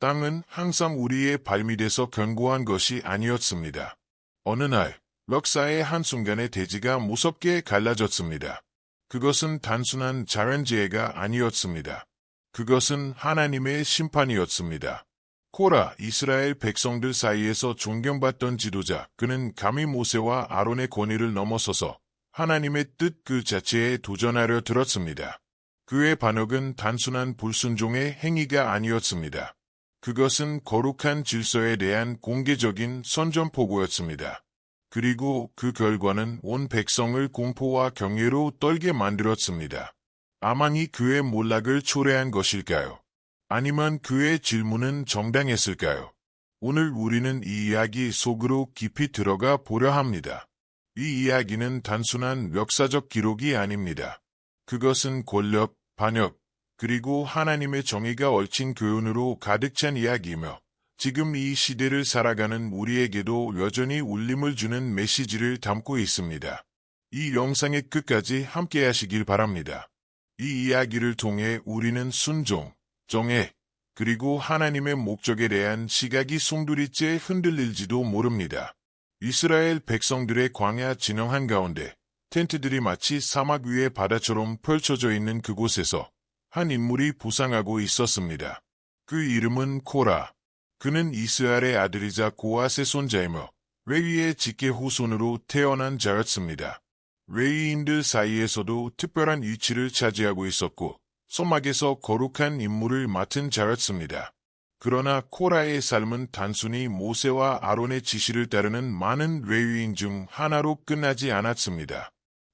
땅은 항상 우리의 발밑에서 견고한 것이 아니었습니다. 어느 날, 역사의 한순간에 대지가 무섭게 갈라졌습니다. 그것은 단순한 자연재해가 아니었습니다. 그것은 하나님의 심판이었습니다. 코라, 이스라엘 백성들 사이에서 존경받던 지도자, 그는 감히 모세와 아론의 권위를 넘어서서 하나님의 뜻 그 자체에 도전하려 들었습니다. 그의 반역은 단순한 불순종의 행위가 아니었습니다. 그것은 거룩한 질서에 대한 공개적인 선전포고였습니다. 그리고 그 결과는 온 백성을 공포와 경외로 떨게 만들었습니다. 아만이 그의 몰락을 초래한 것일까요? 아니면 그의 질문은 정당했을까요? 오늘 우리는 이 이야기 속으로 깊이 들어가 보려 합니다. 이 이야기는 단순한 역사적 기록이 아닙니다. 그것은 권력, 반역, 그리고 하나님의 정의가 얽힌 교훈으로 가득 찬 이야기이며 지금 이 시대를 살아가는 우리에게도 여전히 울림을 주는 메시지를 담고 있습니다. 이 영상의 끝까지 함께 하시길 바랍니다. 이 이야기를 통해 우리는 순종, 정의, 그리고 하나님의 목적에 대한 시각이 송두리째 흔들릴지도 모릅니다. 이스라엘 백성들의 광야 진영 한가운데 텐트들이 마치 사막 위의 바다처럼 펼쳐져 있는 그곳에서 한 인물이 부상하고 있었습니다. 그 이름은 코라. 그는 이스라엘의 아들이자 고앗의 손자이며 레위의 직계 후손으로 태어난 자였습니다. 레위인들 사이에서도 특별한 위치를 차지하고 있었고 소막에서 거룩한 임무를 맡은 자였습니다. 그러나 코라의 삶은 단순히 모세와 아론의 지시를 따르는 많은 레위인 중 하나로 끝나지 않았습니다.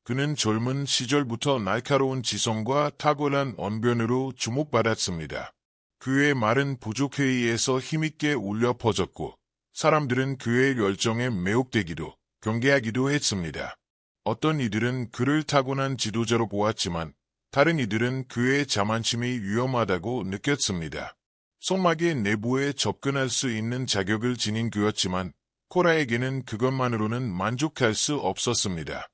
그는 젊은 시절부터 날카로운 지성과 탁월한 언변으로 주목받았습니다. 그의 말은 부족회의에서 힘있게 울려 퍼졌고 사람들은 그의 열정에 매혹되기도 경계하기도 했습니다. 어떤 이들은 그를 타고난 지도자로 보았지만 다른 이들은 그의 자만심이 위험하다고 느꼈습니다. 성막의 내부에 접근할 수 있는 자격을 지닌 그였지만 코라에게는 그것만으로는 만족할 수 없었습니다.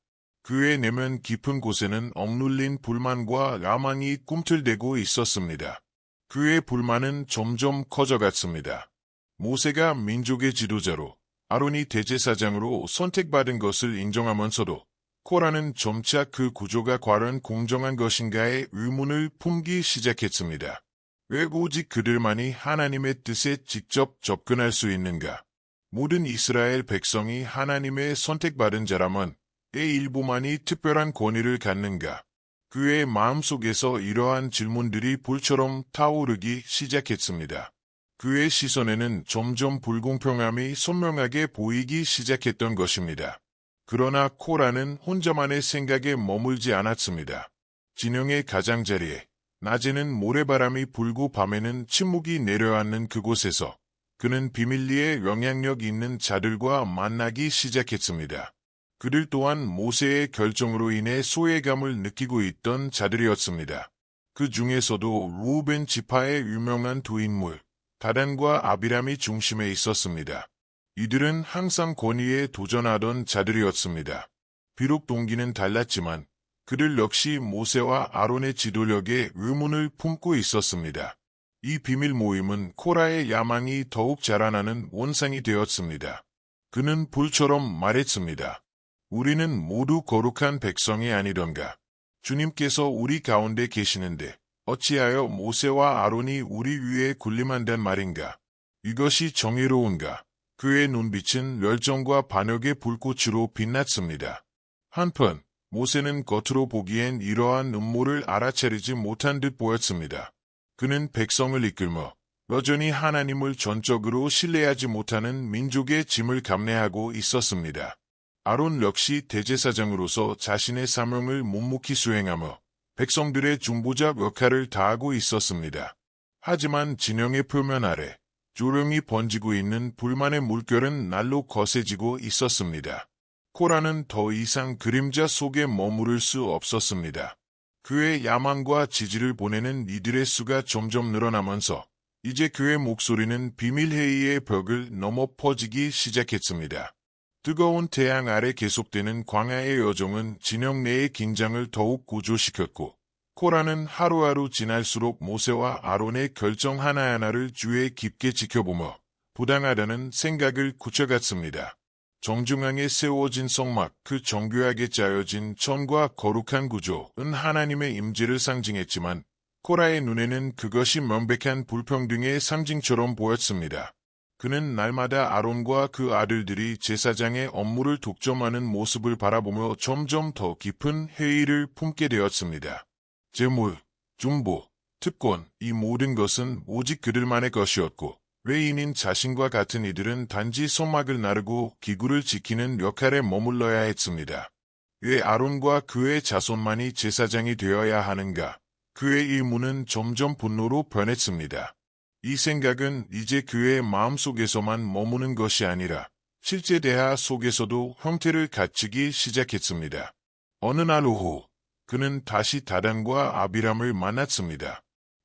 그의 내면 깊은 곳에는 억눌린 불만과 야망이 꿈틀대고 있었습니다. 그의 불만은 점점 커져갔습니다. 모세가 민족의 지도자로 아론이 대제사장으로 선택받은 것을 인정하면서도 코라는 점차 그 구조가 과연 공정한 것인가에 의문을 품기 시작했습니다. 왜 오직 그들만이 하나님의 뜻에 직접 접근할 수 있는가? 모든 이스라엘 백성이 하나님의 선택받은 자라면 왜 일부만이 특별한 권위를 갖는가? 그의 마음속에서 이러한 질문들이 불처럼 타오르기 시작했습니다. 그의 시선에는 점점 불공평함이 선명하게 보이기 시작했던 것입니다. 그러나 코라는 혼자만의 생각에 머물지 않았습니다. 진영의 가장자리에 낮에는 모래바람이 불고 밤에는 침묵이 내려앉는 그곳에서 그는 비밀리에 영향력 있는 자들과 만나기 시작했습니다. 그들 또한 모세의 결정으로 인해 소외감을 느끼고 있던 자들이었습니다. 그 중에서도 루벤 지파의 유명한 두 인물, 다단과 아비람이 중심에 있었습니다. 이들은 항상 권위에 도전하던 자들이었습니다. 비록 동기는 달랐지만 그들 역시 모세와 아론의 지도력에 의문을 품고 있었습니다. 이 비밀 모임은 코라의 야망이 더욱 자라나는 원상이 되었습니다. 그는 불처럼 말했습니다. 우리는 모두 거룩한 백성이 아니던가. 주님께서 우리 가운데 계시는데 어찌하여 모세와 아론이 우리 위에 군림한단 말인가? 이것이 정의로운가? 그의 눈빛은 열정과 반역의 불꽃으로 빛났습니다. 한편 모세는 겉으로 보기엔 이러한 음모를 알아차리지 못한 듯 보였습니다. 그는 백성을 이끌며 여전히 하나님을 전적으로 신뢰하지 못하는 민족의 짐을 감내하고 있었습니다. 아론 역시 대제사장으로서 자신의 사명을 묵묵히 수행하며 백성들의 중보자 역할을 다하고 있었습니다. 하지만 진영의 표면 아래 조용히 번지고 있는 불만의 물결은 날로 거세지고 있었습니다. 코라는 더 이상 그림자 속에 머무를 수 없었습니다. 그의 야망과 지지를 보내는 이들의 수가 점점 늘어나면서 이제 그의 목소리는 비밀회의의 벽을 넘어 퍼지기 시작했습니다. 뜨거운 태양 아래 계속되는 광야의 여정은 진영 내의 긴장을 더욱 고조시켰고 코라는 하루하루 지날수록 모세와 아론의 결정 하나하나를 주의 깊게 지켜보며 부당하다는 생각을 굳혀갔습니다. 정중앙에 세워진 성막, 그 정교하게 짜여진 천과 거룩한 구조는 하나님의 임재를 상징했지만 코라의 눈에는 그것이 명백한 불평등의 상징처럼 보였습니다. 그는 날마다 아론과 그 아들들이 제사장의 업무를 독점하는 모습을 바라보며 점점 더 깊은 회의를 품게 되었습니다. 재물, 중보, 특권, 이 모든 것은 오직 그들만의 것이었고 외인인 자신과 같은 이들은 단지 성막을 나르고 기구를 지키는 역할에 머물러야 했습니다. 왜 아론과 그의 자손만이 제사장이 되어야 하는가? 그의 의문은 점점 분노로 변했습니다. 이 생각은 이제 그의 마음속에서만 머무는 것이 아니라 실제 대화 속에서도 형태를 갖추기 시작했습니다. 어느 날 오후 그는 다시 다단과 아비람을 만났습니다.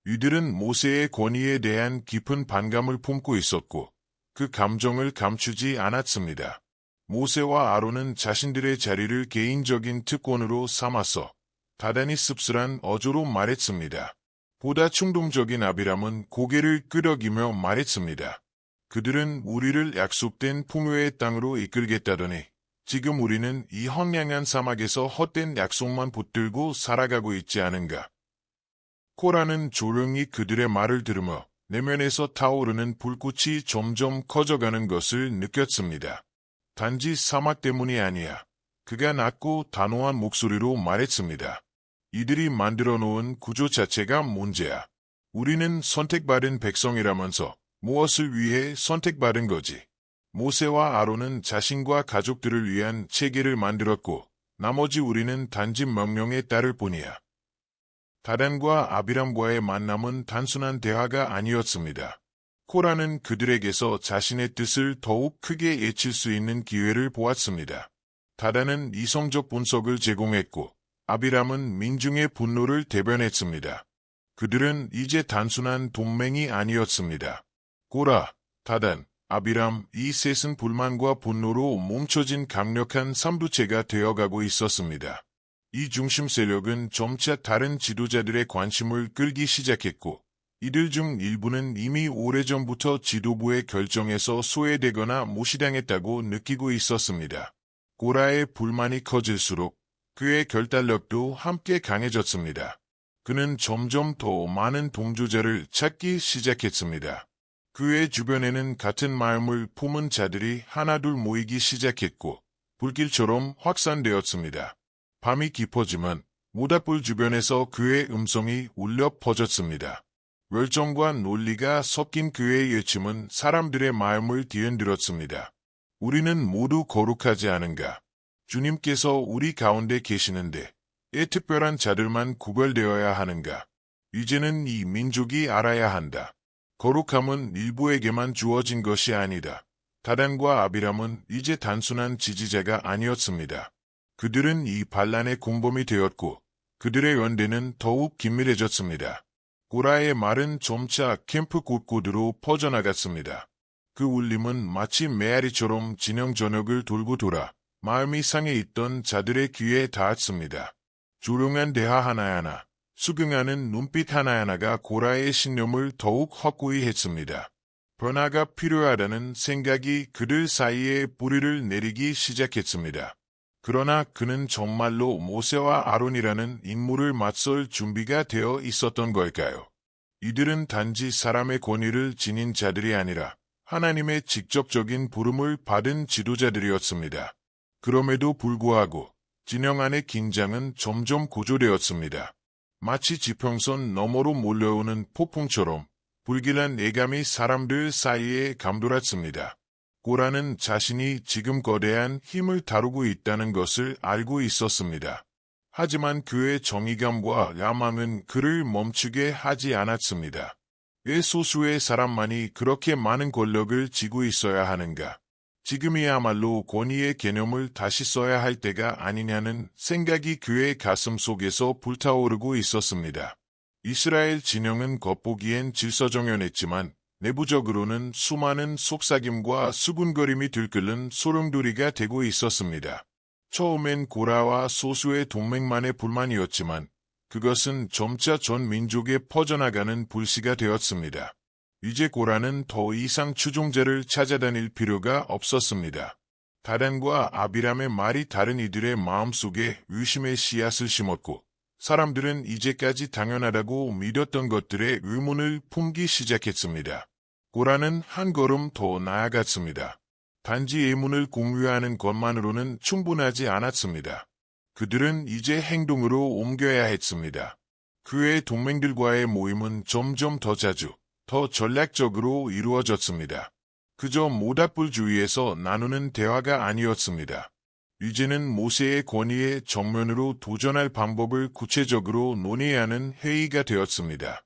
이들은 모세의 권위에 대한 깊은 반감을 품고 있었고 그 감정을 감추지 않았습니다. 모세와 아론은 자신들의 자리를 개인적인 특권으로 삼아서 다단히 씁쓸한 어조로 말했습니다. 보다 충동적인 아비람은 고개를 끄덕이며 말했습니다. 그들은 우리를 약속된 풍요의 땅으로 이끌겠다더니 지금 우리는 이 황량한 사막에서 헛된 약속만 붙들고 살아가고 있지 않은가. 코라는 조용히 그들의 말을 들으며 내면에서 타오르는 불꽃이 점점 커져가는 것을 느꼈습니다. 단지 사막 때문이 아니야. 그가 낮고 단호한 목소리로 말했습니다. 이들이 만들어 놓은 구조 자체가 문제야. 우리는 선택받은 백성이라면서 무엇을 위해 선택받은 거지? 모세와 아론은 자신과 가족들을 위한 체계를 만들었고 나머지 우리는 단지 명령에 따를 뿐이야. 다단과 아비람과의 만남은 단순한 대화가 아니었습니다. 코라는 그들에게서 자신의 뜻을 더욱 크게 외칠 수 있는 기회를 보았습니다. 다단은 이성적 분석을 제공했고 아비람은 민중의 분노를 대변했습니다. 그들은 이제 단순한 동맹이 아니었습니다. 코라, 다단, 아비람 이 셋은 불만과 분노로 뭉쳐진 강력한 삼부체가 되어가고 있었습니다. 이 중심 세력은 점차 다른 지도자들의 관심을 끌기 시작했고 이들 중 일부는 이미 오래전부터 지도부의 결정에서 소외되거나 무시당했다고 느끼고 있었습니다. 코라의 불만이 커질수록 그의 결단력도 함께 강해졌습니다. 그는 점점 더 많은 동조자를 찾기 시작했습니다. 그의 주변에는 같은 마음을 품은 자들이 하나둘 모이기 시작했고 불길처럼 확산되었습니다. 밤이 깊어지면 모닥불 주변에서 그의 음성이 울려 퍼졌습니다. 열정과 논리가 섞인 그의 외침은 사람들의 마음을 뒤흔들었습니다. 우리는 모두 거룩하지 않은가? 주님께서 우리 가운데 계시는데 왜 특별한 자들만 구별되어야 하는가? 이제는 이 민족이 알아야 한다. 거룩함은 일부에게만 주어진 것이 아니다. 다단과 아비람은 이제 단순한 지지자가 아니었습니다. 그들은 이 반란의 공범이 되었고 그들의 연대는 더욱 긴밀해졌습니다. 코라의 말은 점차 캠프 곳곳으로 퍼져나갔습니다. 그 울림은 마치 메아리처럼 진영 전역을 돌고 돌아 마음이 상해 있던 자들의 귀에 닿았습니다. 조용한 대화 하나하나, 수긍하는 눈빛 하나하나가 코라의 신념을 더욱 확고히 했습니다. 변화가 필요하다는 생각이 그들 사이에 뿌리를 내리기 시작했습니다. 그러나 그는 정말로 모세와 아론이라는 인물을 맞설 준비가 되어 있었던 걸까요? 이들은 단지 사람의 권위를 지닌 자들이 아니라 하나님의 직접적인 부름을 받은 지도자들이었습니다. 그럼에도 불구하고 진영 안의 긴장은 점점 고조되었습니다. 마치 지평선 너머로 몰려오는 폭풍처럼 불길한 예감이 사람들 사이에 감돌았습니다. 코라는 자신이 지금 거대한 힘을 다루고 있다는 것을 알고 있었습니다. 하지만 그의 정의감과 야망은 그를 멈추게 하지 않았습니다. 왜 소수의 사람만이 그렇게 많은 권력을 쥐고 있어야 하는가? 지금이야말로 권위의 개념을 다시 써야 할 때가 아니냐는 생각이 그의 가슴 속에서 불타오르고 있었습니다. 이스라엘 진영은 겉보기엔 질서정연했지만 내부적으로는 수많은 속삭임과 수군거림이 들끓는 소용돌이가 되고 있었습니다. 처음엔 고라와 소수의 동맹만의 불만이었지만 그것은 점차 전 민족에 퍼져나가는 불씨가 되었습니다. 이제 고라는 더 이상 추종자를 찾아다닐 필요가 없었습니다. 다단과 아비람의 말이 다른 이들의 마음속에 의심의 씨앗을 심었고, 사람들은 이제까지 당연하다고 믿었던 것들의 의문을 품기 시작했습니다. 고라는 한 걸음 더 나아갔습니다. 단지 예문을 공유하는 것만으로는 충분하지 않았습니다. 그들은 이제 행동으로 옮겨야 했습니다. 그의 동맹들과의 모임은 점점 더 자주, 더 전략적으로 이루어졌습니다. 그저 모닥불주위에서 나누는 대화가 아니었습니다. 이제는 모세의 권위에 정면으로 도전할 방법을 구체적으로 논의하는 회의가 되었습니다.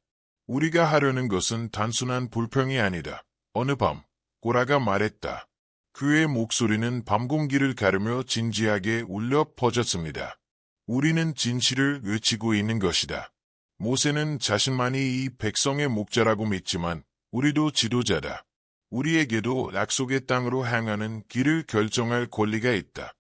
우리가 하려는 것은 단순한 불평이 아니다. 어느 밤, 고라가 말했다. 그의 목소리는 밤 공기를 가르며 진지하게 울려 퍼졌습니다. 우리는 진실을 외치고 있는 것이다. 모세는 자신만이 이 백성의 목자라고 믿지만 우리도 지도자다. 우리에게도 약속의 땅으로 향하는 길을 결정할 권리가 있다.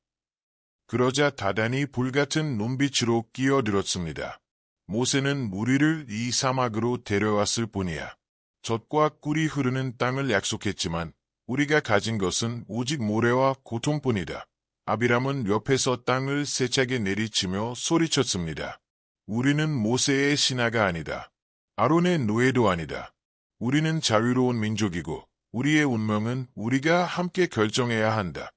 그러자 다단이 불같은 눈빛으로 끼어들었습니다. 모세는 우리를 이 사막으로 데려왔을 뿐이야. 젖과 꿀이 흐르는 땅을 약속했지만 우리가 가진 것은 오직 모래와 고통뿐이다. 아비람은 옆에서 땅을 세차게 내리치며 소리쳤습니다. 우리는 모세의 신하가 아니다. 아론의 노예도 아니다. 우리는 자유로운 민족이고 우리의 운명은 우리가 함께 결정해야 한다.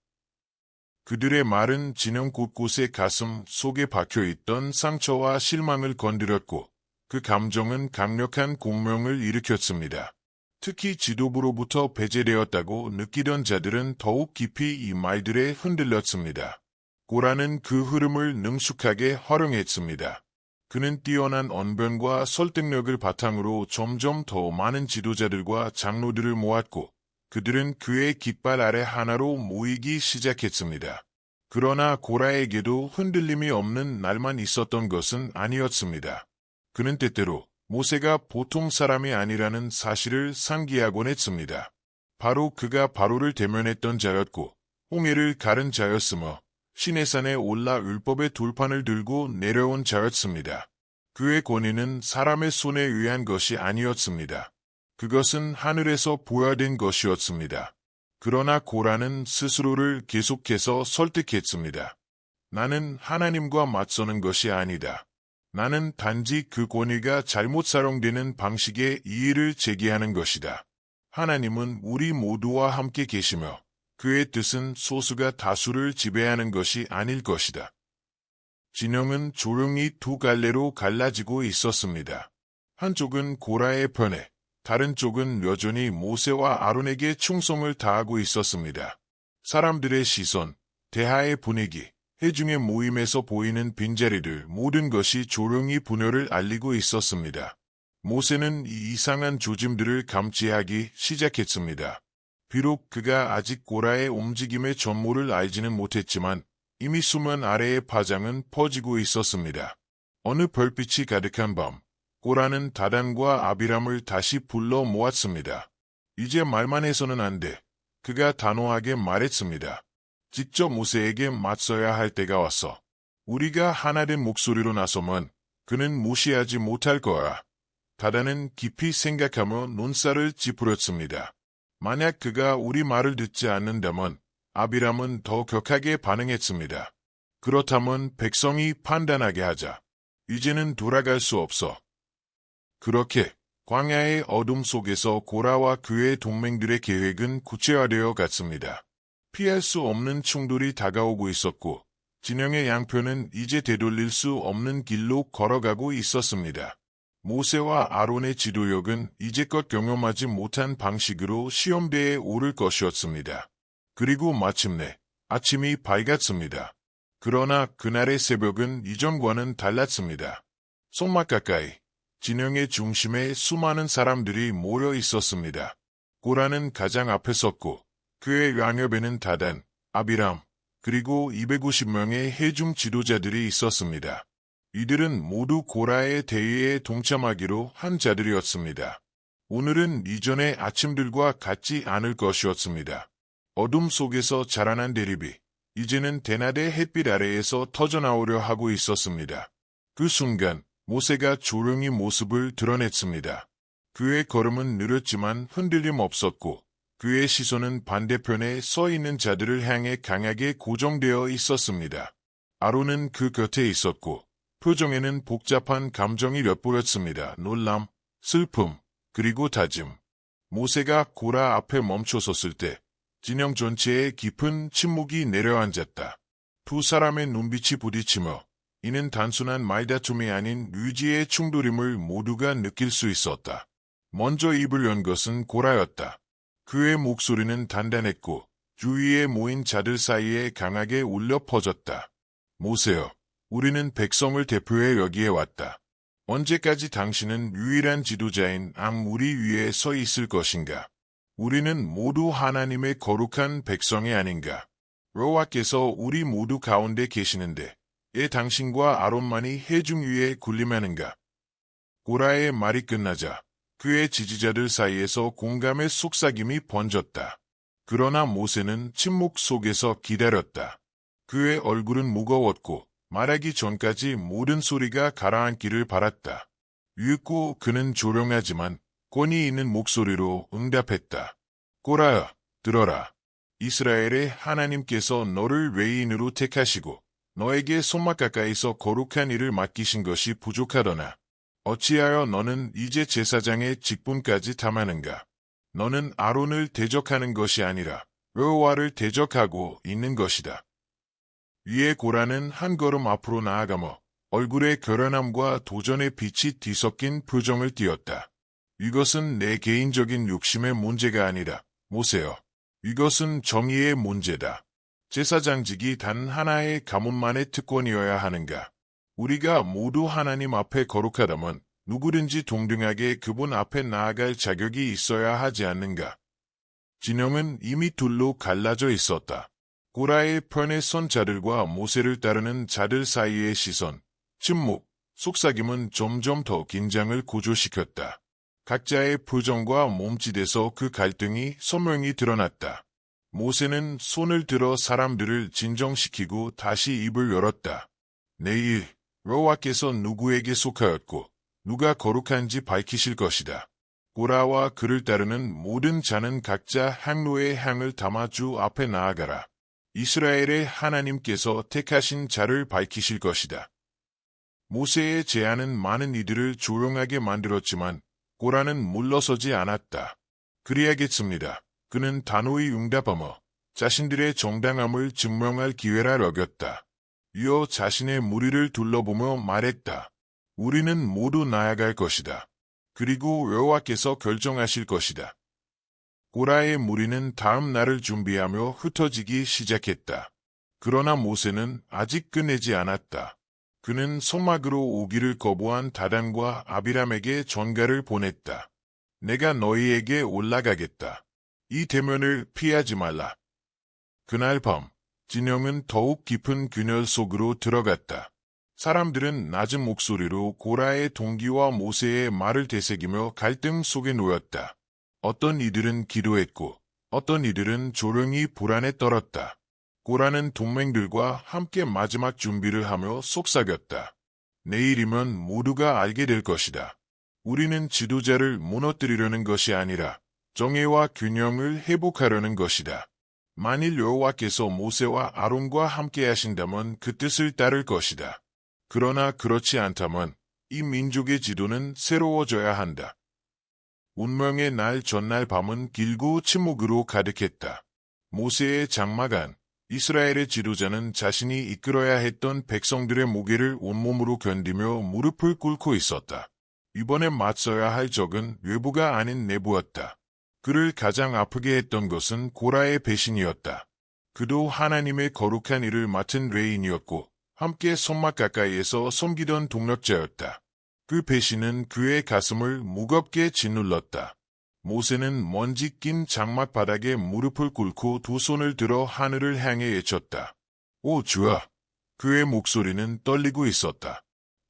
그들의 말은 진영 곳곳에 가슴 속에 박혀있던 상처와 실망을 건드렸고 그 감정은 강력한 공명을 일으켰습니다. 특히 지도부로부터 배제되었다고 느끼던 자들은 더욱 깊이 이 말들에 흔들렸습니다. 고라는 그 흐름을 능숙하게 활용했습니다. 그는 뛰어난 언변과 설득력을 바탕으로 점점 더 많은 지도자들과 장로들을 모았고 그들은 그의 깃발 아래 하나로 모이기 시작했습니다. 그러나 고라에게도 흔들림이 없는 날만 있었던 것은 아니었습니다. 그는 때때로 모세가 보통 사람이 아니라는 사실을 상기하곤 했습니다. 바로 그가 바로를 대면했던 자였고 홍해를 가른 자였으며 시내산에 올라 율법의 돌판을 들고 내려온 자였습니다. 그의 권위는 사람의 손에 의한 것이 아니었습니다. 그것은 하늘에서 부여된 것이었습니다. 그러나 고라는 스스로를 계속해서 설득했습니다. 나는 하나님과 맞서는 것이 아니다. 나는 단지 그 권위가 잘못 사용되는 방식에 이의를 제기하는 것이다. 하나님은 우리 모두와 함께 계시며 그의 뜻은 소수가 다수를 지배하는 것이 아닐 것이다. 진영은 조용히 두 갈래로 갈라지고 있었습니다. 한쪽은 고라의 편에, 다른 쪽은 여전히 모세와 아론에게 충성을 다하고 있었습니다. 사람들의 시선, 대화의 분위기, 회중의 모임에서 보이는 빈자리들 모든 것이 조용히 분열을 알리고 있었습니다. 모세는 이 이상한 조짐들을 감지하기 시작했습니다. 비록 그가 아직 고라의 움직임의 전모를 알지는 못했지만 이미 수면 아래의 파장은 퍼지고 있었습니다. 어느 별빛이 가득한 밤, 고라는 다단과 아비람을 다시 불러 모았습니다. 이제 말만 해서는 안 돼. 그가 단호하게 말했습니다. 직접 모세에게 맞서야 할 때가 왔어. 우리가 하나된 목소리로 나서면 그는 무시하지 못할 거야. 다단은 깊이 생각하며 눈살을 찌푸렸습니다. 만약 그가 우리 말을 듣지 않는다면 아비람은 더 격하게 반응했습니다. 그렇다면 백성이 판단하게 하자. 이제는 돌아갈 수 없어. 그렇게 광야의 어둠 속에서 고라와 그의 동맹들의 계획은 구체화되어 갔습니다. 피할 수 없는 충돌이 다가오고 있었고 진영의 양편은 이제 되돌릴 수 없는 길로 걸어가고 있었습니다. 모세와 아론의 지도력은 이제껏 경험하지 못한 방식으로 시험대에 오를 것이었습니다. 그리고 마침내 아침이 밝았습니다. 그러나 그날의 새벽은 이전과는 달랐습니다. 손맛 가까이 진영의 중심에 수많은 사람들이 모여 있었습니다. 고라는 가장 앞에 섰고 그의 양옆에는 다단, 아비람, 그리고 250명의 회중 지도자들이 있었습니다. 이들은 모두 고라의 대의에 동참하기로 한 자들이었습니다. 오늘은 이전의 아침들과 같지 않을 것이었습니다. 어둠 속에서 자라난 대립이 이제는 대낮의 햇빛 아래에서 터져나오려 하고 있었습니다. 그 순간 모세가 조용히 모습을 드러냈습니다. 그의 걸음은 느렸지만 흔들림 없었고 그의 시선은 반대편에 서 있는 자들을 향해 강하게 고정되어 있었습니다. 아론은 그 곁에 있었고 표정에는 복잡한 감정이 엿보였습니다. 놀람, 슬픔, 그리고 다짐. 모세가 고라 앞에 멈춰섰을 때 진영 전체에 깊은 침묵이 내려앉았다. 두 사람의 눈빛이 부딪히며 이는 단순한 말다툼이 아닌 의지의 충돌임을 모두가 느낄 수 있었다. 먼저 입을 연 것은 고라였다. 그의 목소리는 단단했고 주위에 모인 자들 사이에 강하게 울려 퍼졌다. 모세여, 우리는 백성을 대표해 여기에 왔다. 언제까지 당신은 유일한 지도자인 우리 위에 서 있을 것인가? 우리는 모두 하나님의 거룩한 백성이 아닌가? 여호와께서 우리 모두 가운데 계시는데 왜 당신과 아론만이 회중 위에 군림하는가? 고라의 말이 끝나자 그의 지지자들 사이에서 공감의 속삭임이 번졌다. 그러나 모세는 침묵 속에서 기다렸다. 그의 얼굴은 무거웠고 말하기 전까지 모든 소리가 가라앉기를 바랐다. 유익고 그는 조용하지만 권위 있는 목소리로 응답했다. 고라야, 들어라. 이스라엘의 하나님께서 너를 외인으로 택하시고 너에게 손맛 가까이서 거룩한 일을 맡기신 것이 부족하더나 어찌하여 너는 이제 제사장의 직분까지 탐하는가? 너는 아론을 대적하는 것이 아니라 여호와를 대적하고 있는 것이다. 위에 고라는 한 걸음 앞으로 나아가며 얼굴에 결연함과 도전의 빛이 뒤섞인 표정을 띄었다. 이것은 내 개인적인 욕심의 문제가 아니라 모세여. 이것은 정의의 문제다. 제사장직이 단 하나의 가문만의 특권이어야 하는가? 우리가 모두 하나님 앞에 거룩하다면 누구든지 동등하게 그분 앞에 나아갈 자격이 있어야 하지 않는가? 진영은 이미 둘로 갈라져 있었다. 고라의 편에 선 자들과 모세를 따르는 자들 사이의 시선, 침묵, 속삭임은 점점 더 긴장을 고조시켰다. 각자의 표정과 몸짓에서 그 갈등이 선명히 드러났다. 모세는 손을 들어 사람들을 진정시키고 다시 입을 열었다. 내일 여호와께서 누구에게 속하였고 누가 거룩한지 밝히실 것이다. 고라와 그를 따르는 모든 자는 각자 향로의 향을 담아 주 앞에 나아가라. 이스라엘의 하나님께서 택하신 자를 밝히실 것이다. 모세의 제안은 많은 이들을 조용하게 만들었지만 고라는 물러서지 않았다. 그래야겠습니다. 그는 단호히 응답하며 자신들의 정당함을 증명할 기회라 여겼다. 이어 자신의 무리를 둘러보며 말했다. 우리는 모두 나아갈 것이다. 그리고 여호와께서 결정하실 것이다. 고라의 무리는 다음 날을 준비하며 흩어지기 시작했다. 그러나 모세는 아직 끝내지 않았다. 그는 소막으로 오기를 거부한 다단과 아비람에게 전가를 보냈다. 내가 너희에게 올라가겠다. 이 대면을 피하지 말라. 그날 밤, 진영은 더욱 깊은 균열 속으로 들어갔다. 사람들은 낮은 목소리로 고라의 동기와 모세의 말을 되새기며 갈등 속에 놓였다. 어떤 이들은 기도했고 어떤 이들은 조용히 불안에 떨었다. 고라는 동맹들과 함께 마지막 준비를 하며 속삭였다. 내일이면 모두가 알게 될 것이다. 우리는 지도자를 무너뜨리려는 것이 아니라 정의와 균형을 회복하려는 것이다. 만일 여호와께서 모세와 아론과 함께 하신다면 그 뜻을 따를 것이다. 그러나 그렇지 않다면 이 민족의 지도는 새로워져야 한다. 운명의 날 전날 밤은 길고 침묵으로 가득했다. 모세의 장막 안, 이스라엘의 지도자는 자신이 이끌어야 했던 백성들의 무게를 온몸으로 견디며 무릎을 꿇고 있었다. 이번에 맞서야 할 적은 외부가 아닌 내부였다. 그를 가장 아프게 했던 것은 고라의 배신이었다. 그도 하나님의 거룩한 일을 맡은 레인이었고 함께 손맛 가까이에서 섬기던 동력자였다. 그 배신은 그의 가슴을 무겁게 짓눌렀다. 모세는 먼지 낀 장막 바닥에 무릎을 꿇고 두 손을 들어 하늘을 향해 외쳤다. 오 주아! 그의 목소리는 떨리고 있었다.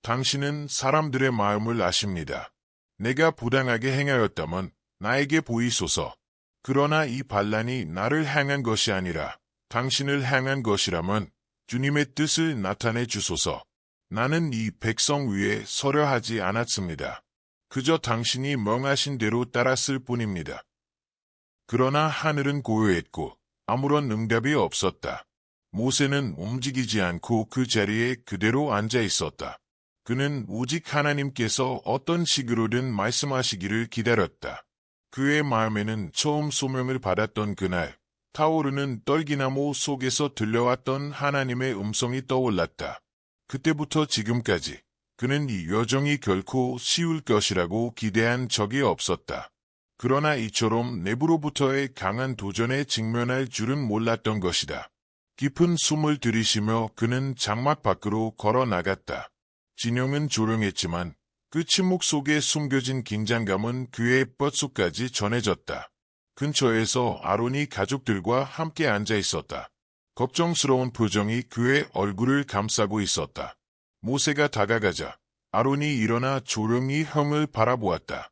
당신은 사람들의 마음을 아십니다. 내가 부당하게 행하였다면 나에게 보이소서. 그러나 이 반란이 나를 향한 것이 아니라 당신을 향한 것이라면 주님의 뜻을 나타내 주소서. 나는 이 백성 위에 서려 하지 않았습니다. 그저 당신이 명하신 대로 따랐을 뿐입니다. 그러나 하늘은 고요했고 아무런 응답이 없었다. 모세는 움직이지 않고 그 자리에 그대로 앉아 있었다. 그는 오직 하나님께서 어떤 식으로든 말씀하시기를 기다렸다. 그의 마음에는 처음 소명을 받았던 그날, 타오르는 떨기나무 속에서 들려왔던 하나님의 음성이 떠올랐다. 그때부터 지금까지 그는 이 여정이 결코 쉬울 것이라고 기대한 적이 없었다. 그러나 이처럼 내부로부터의 강한 도전에 직면할 줄은 몰랐던 것이다. 깊은 숨을 들이쉬며 그는 장막 밖으로 걸어 나갔다. 진영은 조용했지만 그 침묵 속에 숨겨진 긴장감은 그의 뼛속까지 전해졌다. 근처에서 아론이 가족들과 함께 앉아 있었다. 걱정스러운 표정이 그의 얼굴을 감싸고 있었다. 모세가 다가가자 아론이 일어나 조용히 형을 바라보았다.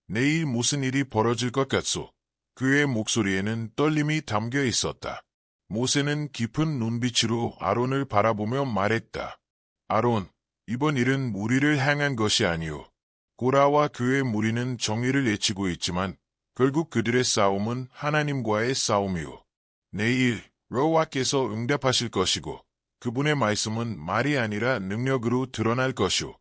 내일 무슨 일이 벌어질 것 같소? 그의 목소리에는 떨림이 담겨 있었다. 모세는 깊은 눈빛으로 아론을 바라보며 말했다. 아론, 이번 일은 우리를 향한 것이 아니오. 고라와 그의 무리는 정의를 외치고 있지만 결국 그들의 싸움은 하나님과의 싸움이오. 내일 여호와께서 응답하실 것이고 그분의 말씀은 말이 아니라 능력으로 드러날 것이오.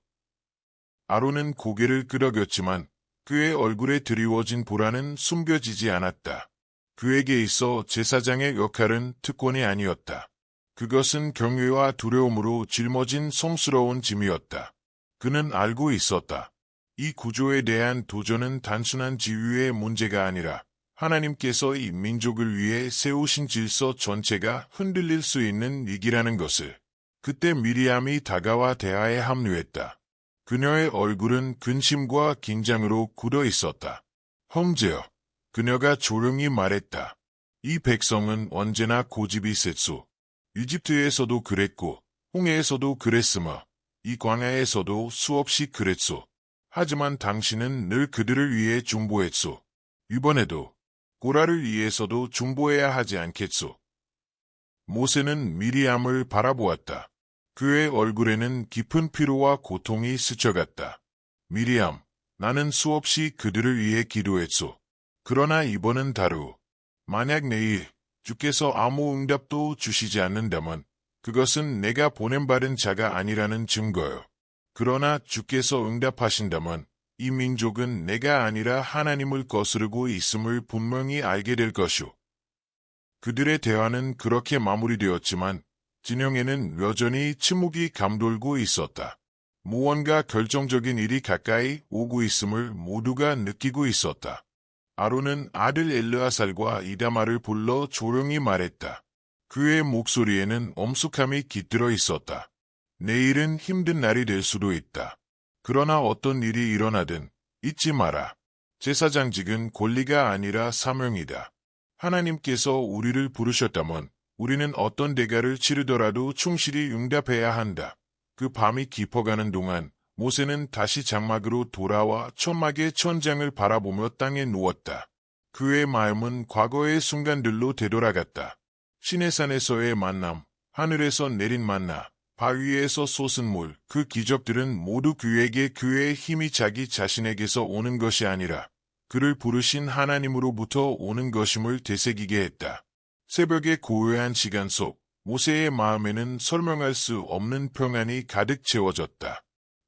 아론은 고개를 끄덕였지만 그의 얼굴에 드리워진 불안은 숨겨지지 않았다. 그에게 있어 제사장의 역할은 특권이 아니었다. 그것은 경외와 두려움으로 짊어진 성스러운 짐이었다. 그는 알고 있었다. 이 구조에 대한 도전은 단순한 지위의 문제가 아니라 하나님께서 이 민족을 위해 세우신 질서 전체가 흔들릴 수 있는 위기라는 것을. 그때 미리암이 다가와 대화에 합류했다. 그녀의 얼굴은 근심과 긴장으로 굳어 있었다. 형제여, 그녀가 조용히 말했다. 이 백성은 언제나 고집이 셌소. 이집트에서도 그랬고 홍해에서도 그랬으며 이 광야에서도 수없이 그랬소. 하지만 당신은 늘 그들을 위해 중보했소. 이번에도 고라를 위해서도 중보해야 하지 않겠소. 모세는 미리암을 바라보았다. 그의 얼굴에는 깊은 피로와 고통이 스쳐갔다. 미리암, 나는 수없이 그들을 위해 기도했소. 그러나 이번은 다르오. 만약 내일 주께서 아무 응답도 주시지 않는다면 그것은 내가 보냄받은 자가 아니라는 증거요. 그러나 주께서 응답하신다면 이 민족은 내가 아니라 하나님을 거스르고 있음을 분명히 알게 될 것이오. 그들의 대화는 그렇게 마무리되었지만 진영에는 여전히 침묵이 감돌고 있었다. 무언가 결정적인 일이 가까이 오고 있음을 모두가 느끼고 있었다. 아론은 아들 엘르아살과 이다말을 불러 조용히 말했다. 그의 목소리에는 엄숙함이 깃들어 있었다. 내일은 힘든 날이 될 수도 있다. 그러나 어떤 일이 일어나든 잊지 마라. 제사장직은 권리가 아니라 사명이다. 하나님께서 우리를 부르셨다면 우리는 어떤 대가를 치르더라도 충실히 응답해야 한다. 그 밤이 깊어가는 동안 모세는 다시 장막으로 돌아와 천막의 천장을 바라보며 땅에 누웠다. 그의 마음은 과거의 순간들로 되돌아갔다. 시내산에서의 만남, 하늘에서 내린 만나, 바위에서 솟은 물, 그 기적들은 모두 그에게 그의 힘이 자기 자신에게서 오는 것이 아니라 그를 부르신 하나님으로부터 오는 것임을 되새기게 했다. 새벽의 고요한 시간 속 모세의 마음에는 설명할 수 없는 평안이 가득 채워졌다.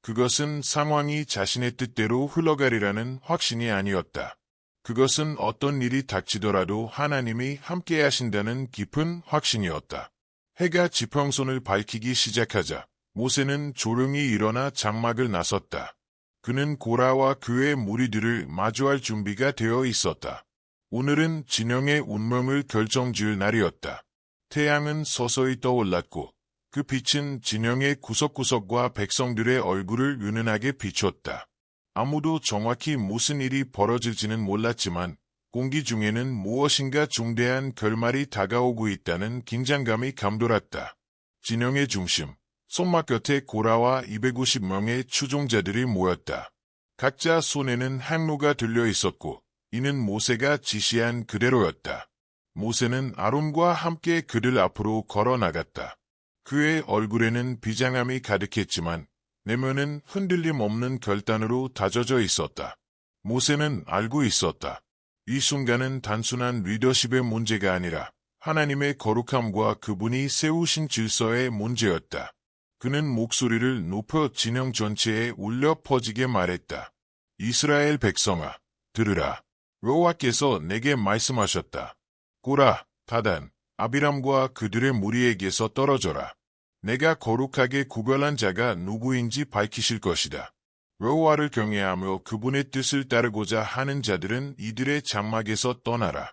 그것은 상황이 자신의 뜻대로 흘러가리라는 확신이 아니었다. 그것은 어떤 일이 닥치더라도 하나님이 함께 하신다는 깊은 확신이었다. 해가 지평선을 밝히기 시작하자 모세는 조용히 일어나 장막을 나섰다. 그는 고라와 그의 무리들을 마주할 준비가 되어 있었다. 오늘은 진영의 운명을 결정지을 날이었다. 태양은 서서히 떠올랐고 그 빛은 진영의 구석구석과 백성들의 얼굴을 은은하게 비췄다. 아무도 정확히 무슨 일이 벌어질지는 몰랐지만 공기 중에는 무엇인가 중대한 결말이 다가오고 있다는 긴장감이 감돌았다. 진영의 중심, 손막 곁에 고라와 250명의 추종자들이 모였다. 각자 손에는 항로가 들려 있었고 이는 모세가 지시한 그대로였다. 모세는 아론과 함께 그들 앞으로 걸어 나갔다. 그의 얼굴에는 비장함이 가득했지만 내면은 흔들림 없는 결단으로 다져져 있었다. 모세는 알고 있었다. 이 순간은 단순한 리더십의 문제가 아니라 하나님의 거룩함과 그분이 세우신 질서의 문제였다. 그는 목소리를 높여 진영 전체에 울려 퍼지게 말했다. 이스라엘 백성아, 들으라. 여호와께서 내게 말씀하셨다. 고라, 다단, 아비람과 그들의 무리에게서 떨어져라. 내가 거룩하게 구별한 자가 누구인지 밝히실 것이다. 여호와를 경외하며 그분의 뜻을 따르고자 하는 자들은 이들의 장막에서 떠나라.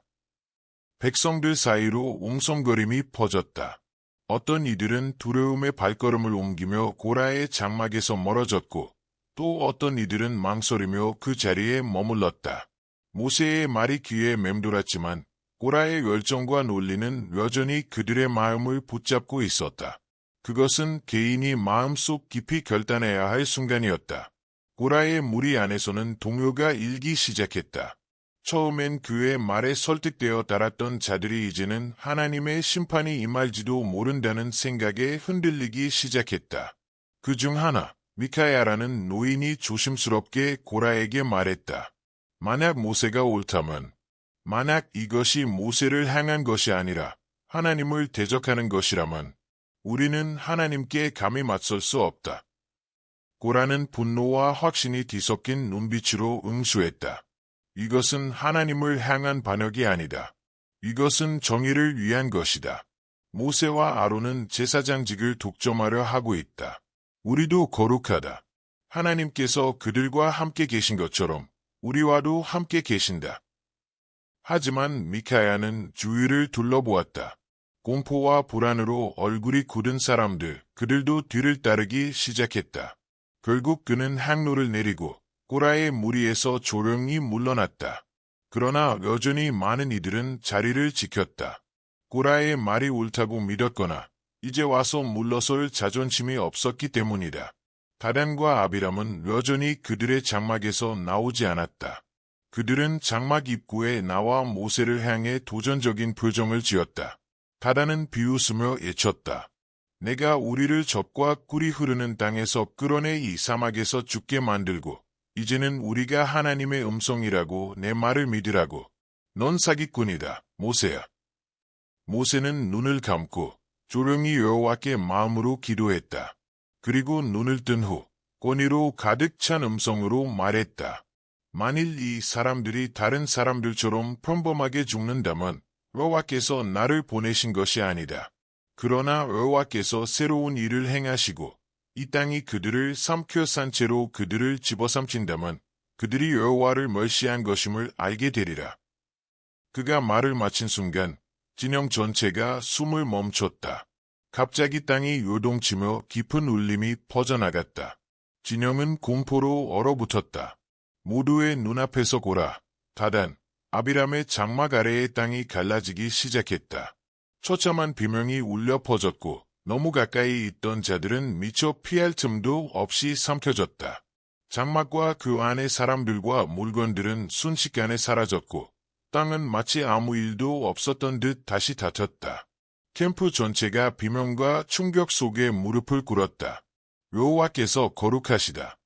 백성들 사이로 웅성거림이 퍼졌다. 어떤 이들은 두려움의 발걸음을 옮기며 고라의 장막에서 멀어졌고 또 어떤 이들은 망설이며 그 자리에 머물렀다. 모세의 말이 귀에 맴돌았지만 고라의 열정과 논리는 여전히 그들의 마음을 붙잡고 있었다. 그것은 개인이 마음속 깊이 결단해야 할 순간이었다. 고라의 무리 안에서는 동요가 일기 시작했다. 처음엔 그의 말에 설득되어 따랐던 자들이 이제는 하나님의 심판이 임할지도 모른다는 생각에 흔들리기 시작했다. 그중 하나, 미카야라는 노인이 조심스럽게 고라에게 말했다. 만약 모세가 옳다면, 만약 이것이 모세를 향한 것이 아니라 하나님을 대적하는 것이라면 우리는 하나님께 감히 맞설 수 없다. 고라는 분노와 확신이 뒤섞인 눈빛으로 응수했다. 이것은 하나님을 향한 반역이 아니다. 이것은 정의를 위한 것이다. 모세와 아론은 제사장직을 독점하려 하고 있다. 우리도 거룩하다. 하나님께서 그들과 함께 계신 것처럼 우리와도 함께 계신다. 하지만 미카야는 주위를 둘러보았다. 공포와 불안으로 얼굴이 굳은 사람들, 그들도 뒤를 따르기 시작했다. 결국 그는 항로를 내리고 고라의 무리에서 조용히 물러났다. 그러나 여전히 많은 이들은 자리를 지켰다. 고라의 말이 옳다고 믿었거나 이제 와서 물러설 자존심이 없었기 때문이다. 다단과 아비람은 여전히 그들의 장막에서 나오지 않았다. 그들은 장막 입구에 나와 모세를 향해 도전적인 표정을 지었다. 다단은 비웃으며 외쳤다. 내가 우리를 젖과 꿀이 흐르는 땅에서 끌어내 이 사막에서 죽게 만들고 이제는 우리가 하나님의 음성이라고 내 말을 믿으라고. 넌 사기꾼이다, 모세야. 모세는 눈을 감고 조용히 여호와께 마음으로 기도했다. 그리고 눈을 뜬 후 권위로 가득 찬 음성으로 말했다. 만일 이 사람들이 다른 사람들처럼 평범하게 죽는다면 여호와께서 나를 보내신 것이 아니다. 그러나 여호와께서 새로운 일을 행하시고 이 땅이 그들을 삼켜 산 채로 그들을 집어삼킨다면 그들이 여호와를 멸시한 것임을 알게 되리라. 그가 말을 마친 순간 진영 전체가 숨을 멈췄다. 갑자기 땅이 요동치며 깊은 울림이 퍼져나갔다. 진영은 공포로 얼어붙었다. 모두의 눈앞에서 고라, 다단, 아비람의 장막 아래의 땅이 갈라지기 시작했다. 처참한 비명이 울려 퍼졌고 너무 가까이 있던 자들은 미처 피할 틈도 없이 삼켜졌다. 장막과 그 안의 사람들과 물건들은 순식간에 사라졌고 땅은 마치 아무 일도 없었던 듯 다시 닫혔다. 캠프 전체가 비명과 충격 속에 무릎을 꿇었다. 여호와께서 거룩하시다.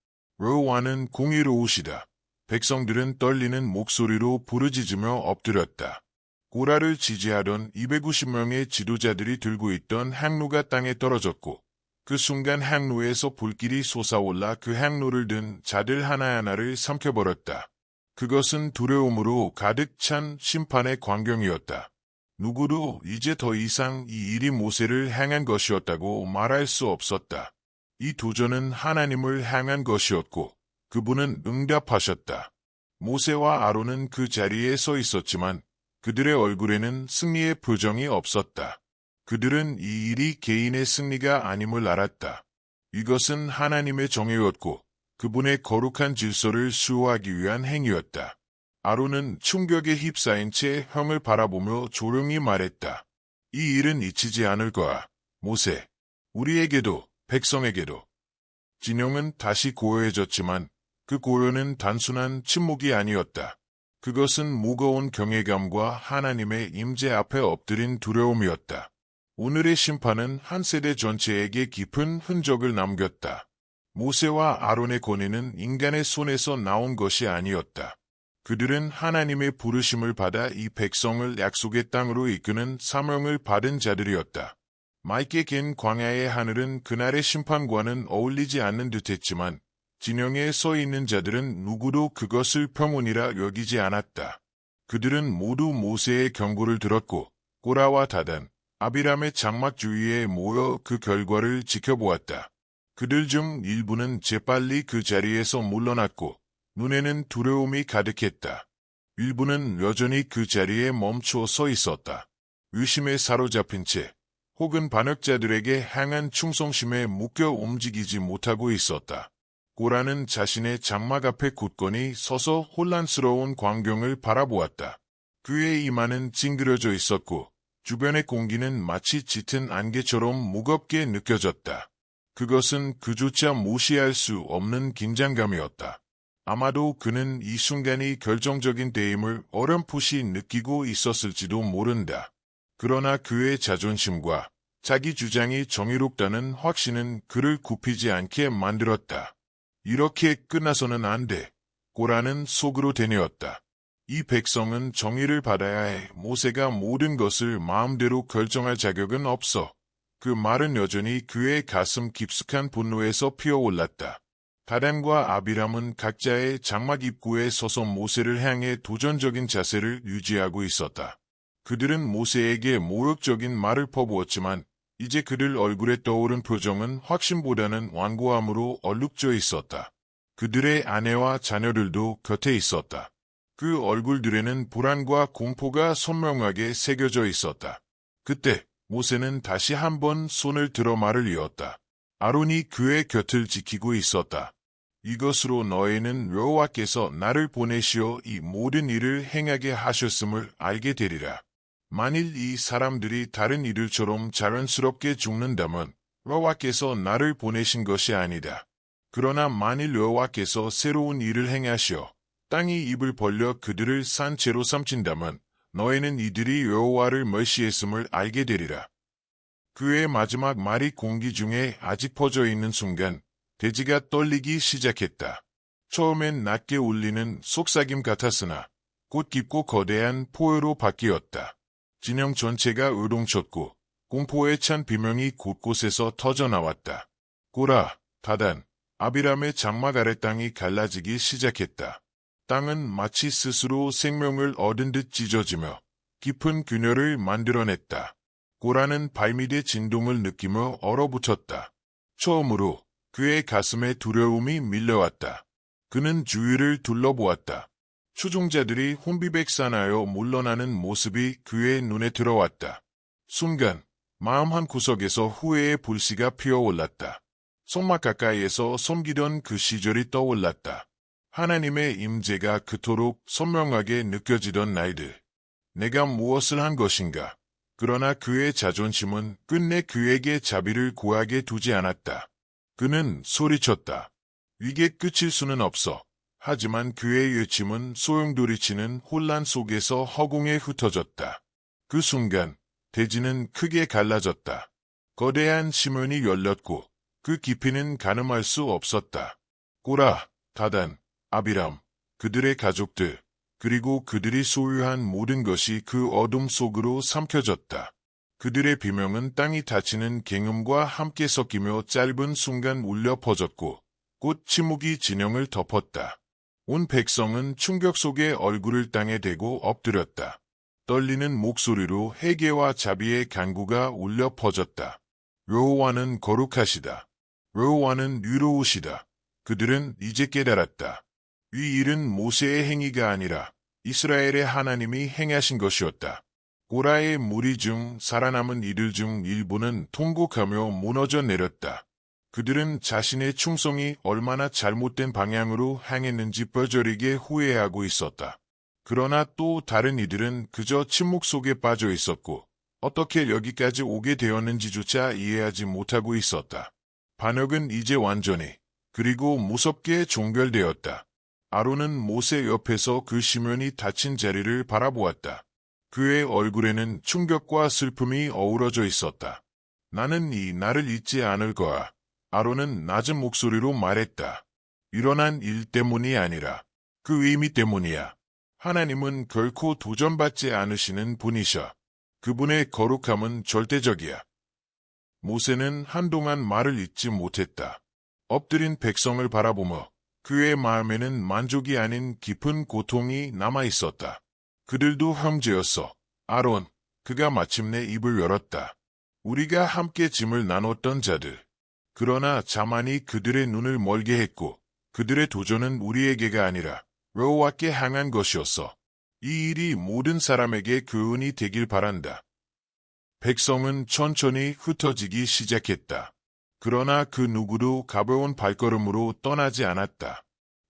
여호와는 공의로우시다. 백성들은 떨리는 목소리로 부르짖으며 엎드렸다. 고라를 지지하던 250명의 지도자들이 들고 있던 항로가 땅에 떨어졌고 그 순간 항로에서 불길이 솟아올라 그 항로를 든 자들 하나하나를 삼켜버렸다. 그것은 두려움으로 가득 찬 심판의 광경이었다. 누구도 이제 더 이상 이 일이 모세를 향한 것이었다고 말할 수 없었다. 이 도전은 하나님을 향한 것이었고 그분은 응답하셨다. 모세와 아론은 그 자리에 서 있었지만 그들의 얼굴에는 승리의 표정이 없었다. 그들은 이 일이 개인의 승리가 아님을 알았다. 이것은 하나님의 정의였고 그분의 거룩한 질서를 수호하기 위한 행위였다. 아론은 충격에 휩싸인 채 형을 바라보며 조용히 말했다. 이 일은 잊히지 않을 거야, 모세. 우리에게도, 백성에게도. 진영은 다시 고요해졌지만 그 고요는 단순한 침묵이 아니었다. 그것은 무거운 경외감과 하나님의 임재 앞에 엎드린 두려움이었다. 오늘의 심판은 한 세대 전체에게 깊은 흔적을 남겼다. 모세와 아론의 권위는 인간의 손에서 나온 것이 아니었다. 그들은 하나님의 부르심을 받아 이 백성을 약속의 땅으로 이끄는 사명을 받은 자들이었다. 맑게 갠 광야의 하늘은 그날의 심판과는 어울리지 않는 듯했지만 진영에 서 있는 자들은 누구도 그것을 평온이라 여기지 않았다. 그들은 모두 모세의 경고를 들었고 고라와 다단, 아비람의 장막 주위에 모여 그 결과를 지켜보았다. 그들 중 일부는 재빨리 그 자리에서 물러났고 눈에는 두려움이 가득했다. 일부는 여전히 그 자리에 멈추어 서 있었다. 의심에 사로잡힌 채 혹은 반역자들에게 향한 충성심에 묶여 움직이지 못하고 있었다. 고라는 자신의 장막 앞에 굳건히 서서 혼란스러운 광경을 바라보았다. 그의 이마는 찡그려져 있었고 주변의 공기는 마치 짙은 안개처럼 무겁게 느껴졌다. 그것은 그조차 무시할 수 없는 긴장감이었다. 아마도 그는 이 순간이 결정적인 때임을 어렴풋이 느끼고 있었을지도 모른다. 그러나 그의 자존심과 자기 주장이 정의롭다는 확신은 그를 굽히지 않게 만들었다. 이렇게 끝나서는 안 돼. 고라는 속으로 되뇌었다. 이 백성은 정의를 받아야 해. 모세가 모든 것을 마음대로 결정할 자격은 없어. 그 말은 여전히 그의 가슴 깊숙한 분노에서 피어올랐다. 다단과 아비람은 각자의 장막 입구에 서서 모세를 향해 도전적인 자세를 유지하고 있었다. 그들은 모세에게 모욕적인 말을 퍼부었지만 이제 그들 얼굴에 떠오른 표정은 확신보다는 완고함으로 얼룩져 있었다. 그들의 아내와 자녀들도 곁에 있었다. 그 얼굴들에는 불안과 공포가 선명하게 새겨져 있었다. 그때 모세는 다시 한번 손을 들어 말을 이었다. 아론이 그의 곁을 지키고 있었다. 이것으로 너희는 여호와께서 나를 보내시어 이 모든 일을 행하게 하셨음을 알게 되리라. 만일 이 사람들이 다른 이들처럼 자연스럽게 죽는다면 여호와께서 나를 보내신 것이 아니다. 그러나 만일 여호와께서 새로운 일을 행하시어 땅이 입을 벌려 그들을 산채로 삼친다면 너희는 이들이 여호와를 멸시했음을 알게 되리라. 그의 마지막 말이 공기 중에 아직 퍼져 있는 순간 대지가 떨리기 시작했다. 처음엔 낮게 울리는 속삭임 같았으나 곧 깊고 거대한 포효로 바뀌었다. 진영 전체가 요동쳤고 공포에 찬 비명이 곳곳에서 터져나왔다. 고라, 다단, 아비람의 장막 아래 땅이 갈라지기 시작했다. 땅은 마치 스스로 생명을 얻은 듯 찢어지며 깊은 균열을 만들어냈다. 고라는 발밑의 진동을 느끼며 얼어붙었다. 처음으로 그의 가슴에 두려움이 밀려왔다. 그는 주위를 둘러보았다. 추종자들이 혼비백산하여 물러나는 모습이 그의 눈에 들어왔다. 순간 마음 한 구석에서 후회의 불씨가 피어올랐다. 성막 가까이에서 섬기던 그 시절이 떠올랐다. 하나님의 임재가 그토록 선명하게 느껴지던 날들. 내가 무엇을 한 것인가? 그러나 그의 자존심은 끝내 그에게 자비를 구하게 두지 않았다. 그는 소리쳤다. 이게 끝일 수는 없어. 하지만 그의 외침은 소용돌이치는 혼란 속에서 허공에 흩어졌다. 그 순간 대지는 크게 갈라졌다. 거대한 심연이 열렸고 그 깊이는 가늠할 수 없었다. 고라, 다단, 아비람, 그들의 가족들, 그리고 그들이 소유한 모든 것이 그 어둠 속으로 삼켜졌다. 그들의 비명은 땅이 닫히는 갱음과 함께 섞이며 짧은 순간 울려 퍼졌고 곧 침묵이 진영을 덮었다. 온 백성은 충격 속에 얼굴을 땅에 대고 엎드렸다. 떨리는 목소리로 회개와 자비의 간구가 울려 퍼졌다. 여호와는 거룩하시다. 여호와는 위로우시다. 그들은 이제 깨달았다. 이 일은 모세의 행위가 아니라 이스라엘의 하나님이 행하신 것이었다. 고라의 무리 중 살아남은 이들 중 일부는 통곡하며 무너져 내렸다. 그들은 자신의 충성이 얼마나 잘못된 방향으로 향했는지 뼈저리게 후회하고 있었다. 그러나 또 다른 이들은 그저 침묵 속에 빠져 있었고 어떻게 여기까지 오게 되었는지조차 이해하지 못하고 있었다. 반역은 이제 완전히 그리고 무섭게 종결되었다. 아론은 모세 옆에서 그 심연이 닫힌 자리를 바라보았다. 그의 얼굴에는 충격과 슬픔이 어우러져 있었다. 나는 이 날을 잊지 않을 거야. 아론은 낮은 목소리로 말했다. 일어난 일 때문이 아니라 그 의미 때문이야. 하나님은 결코 도전받지 않으시는 분이셔. 그분의 거룩함은 절대적이야. 모세는 한동안 말을 잇지 못했다. 엎드린 백성을 바라보며 그의 마음에는 만족이 아닌 깊은 고통이 남아있었다. 그들도 형제였어. 아론, 그가 마침내 입을 열었다. 우리가 함께 짐을 나눴던 자들. 그러나 자만이 그들의 눈을 멀게 했고 그들의 도전은 우리에게가 아니라 여호와께 향한 것이었어. 이 일이 모든 사람에게 교훈이 되길 바란다. 백성은 천천히 흩어지기 시작했다. 그러나 그 누구도 가벼운 발걸음으로 떠나지 않았다.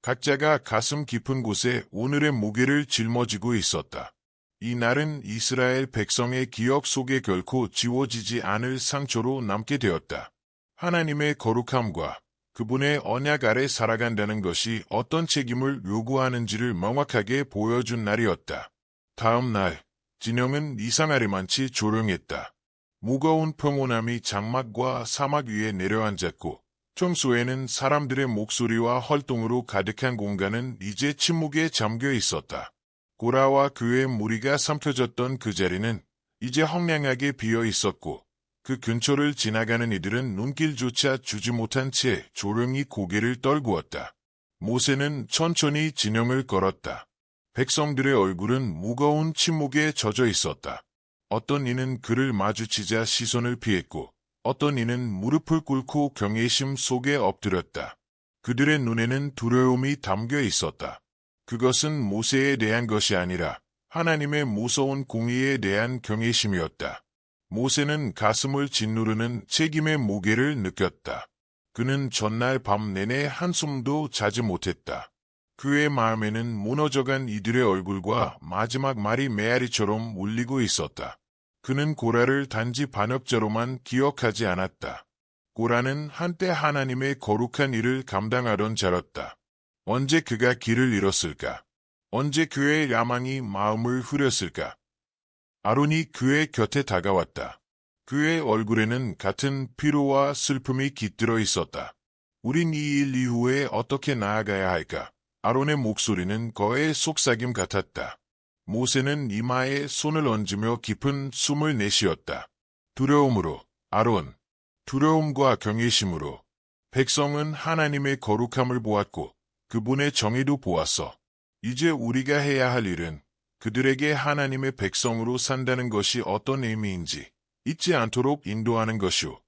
각자가 가슴 깊은 곳에 오늘의 무게를 짊어지고 있었다. 이 날은 이스라엘 백성의 기억 속에 결코 지워지지 않을 상처로 남게 되었다. 하나님의 거룩함과 그분의 언약 아래 살아간다는 것이 어떤 책임을 요구하는지를 명확하게 보여준 날이었다. 다음 날, 진영은 이상하리만치 조용했다. 무거운 평온함이 장막과 사막 위에 내려앉았고 평소에는 사람들의 목소리와 활동으로 가득한 공간은 이제 침묵에 잠겨 있었다. 고라와 그의 무리가 삼켜졌던 그 자리는 이제 헝냥하게 비어 있었고 그 근처를 지나가는 이들은 눈길조차 주지 못한 채 조용히 고개를 떨구었다. 모세는 천천히 진영을 걸었다. 백성들의 얼굴은 무거운 침묵에 젖어 있었다. 어떤 이는 그를 마주치자 시선을 피했고 어떤 이는 무릎을 꿇고 경외심 속에 엎드렸다. 그들의 눈에는 두려움이 담겨 있었다. 그것은 모세에 대한 것이 아니라 하나님의 무서운 공의에 대한 경외심이었다. 모세는 가슴을 짓누르는 책임의 무게를 느꼈다. 그는 전날 밤 내내 한숨도 자지 못했다. 그의 마음에는 무너져간 이들의 얼굴과 마지막 말이 메아리처럼 울리고 있었다. 그는 고라를 단지 반역자로만 기억하지 않았다. 고라는 한때 하나님의 거룩한 일을 감당하던 자였다. 언제 그가 길을 잃었을까? 언제 그의 야망이 마음을 흐렸을까? 아론이 그의 곁에 다가왔다. 그의 얼굴에는 같은 피로와 슬픔이 깃들어 있었다. 우린 이 일 이후에 어떻게 나아가야 할까? 아론의 목소리는 거의 속삭임 같았다. 모세는 이마에 손을 얹으며 깊은 숨을 내쉬었다. 두려움으로, 아론. 두려움과 경외심으로. 백성은 하나님의 거룩함을 보았고 그분의 정의도 보았어. 이제 우리가 해야 할 일은 그들에게 하나님의 백성으로 산다는 것이 어떤 의미인지 잊지 않도록 인도하는 것이오.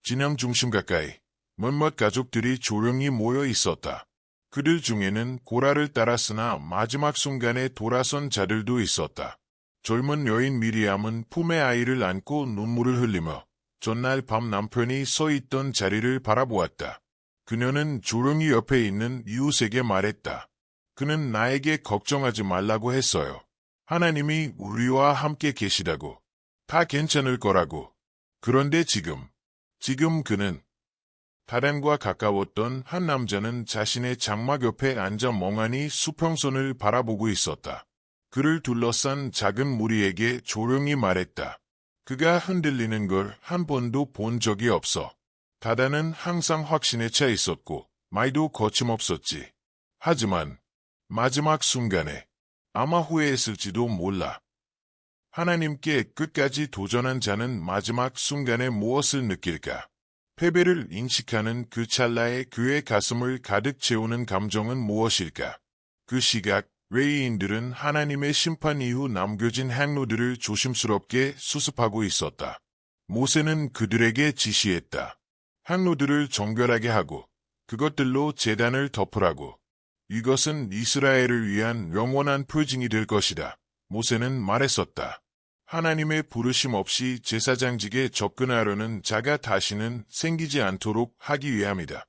진영 중심 가까이 몇몇 가족들이 조용히 모여 있었다. 그들 중에는 고라를 따랐으나 마지막 순간에 돌아선 자들도 있었다. 젊은 여인 미리암은 품에 아이를 안고 눈물을 흘리며 전날 밤 남편이 서 있던 자리를 바라보았다. 그녀는 조용히 옆에 있는 이웃에게 말했다. 그는 나에게 걱정하지 말라고 했어요. 하나님이 우리와 함께 계시다고. 다 괜찮을 거라고. 그런데 지금 그는 다단과 가까웠던 한 남자는 자신의 장막 옆에 앉아 멍하니 수평선을 바라보고 있었다. 그를 둘러싼 작은 무리에게 조용히 말했다. 그가 흔들리는 걸 한 번도 본 적이 없어. 다단은 항상 확신에 차 있었고 말도 거침없었지. 하지만 마지막 순간에 아마 후회했을지도 몰라. 하나님께 끝까지 도전한 자는 마지막 순간에 무엇을 느낄까? 패배를 인식하는 그 찰나에 그의 가슴을 가득 채우는 감정은 무엇일까? 그 시각, 레위인들은 하나님의 심판 이후 남겨진 행로들을 조심스럽게 수습하고 있었다. 모세는 그들에게 지시했다. 행로들을 정결하게 하고 그것들로 제단을 덮으라고. 이것은 이스라엘을 위한 영원한 표징이 될 것이다. 모세는 말했었다. 하나님의 부르심 없이 제사장직에 접근하려는 자가 다시는 생기지 않도록 하기 위함이다.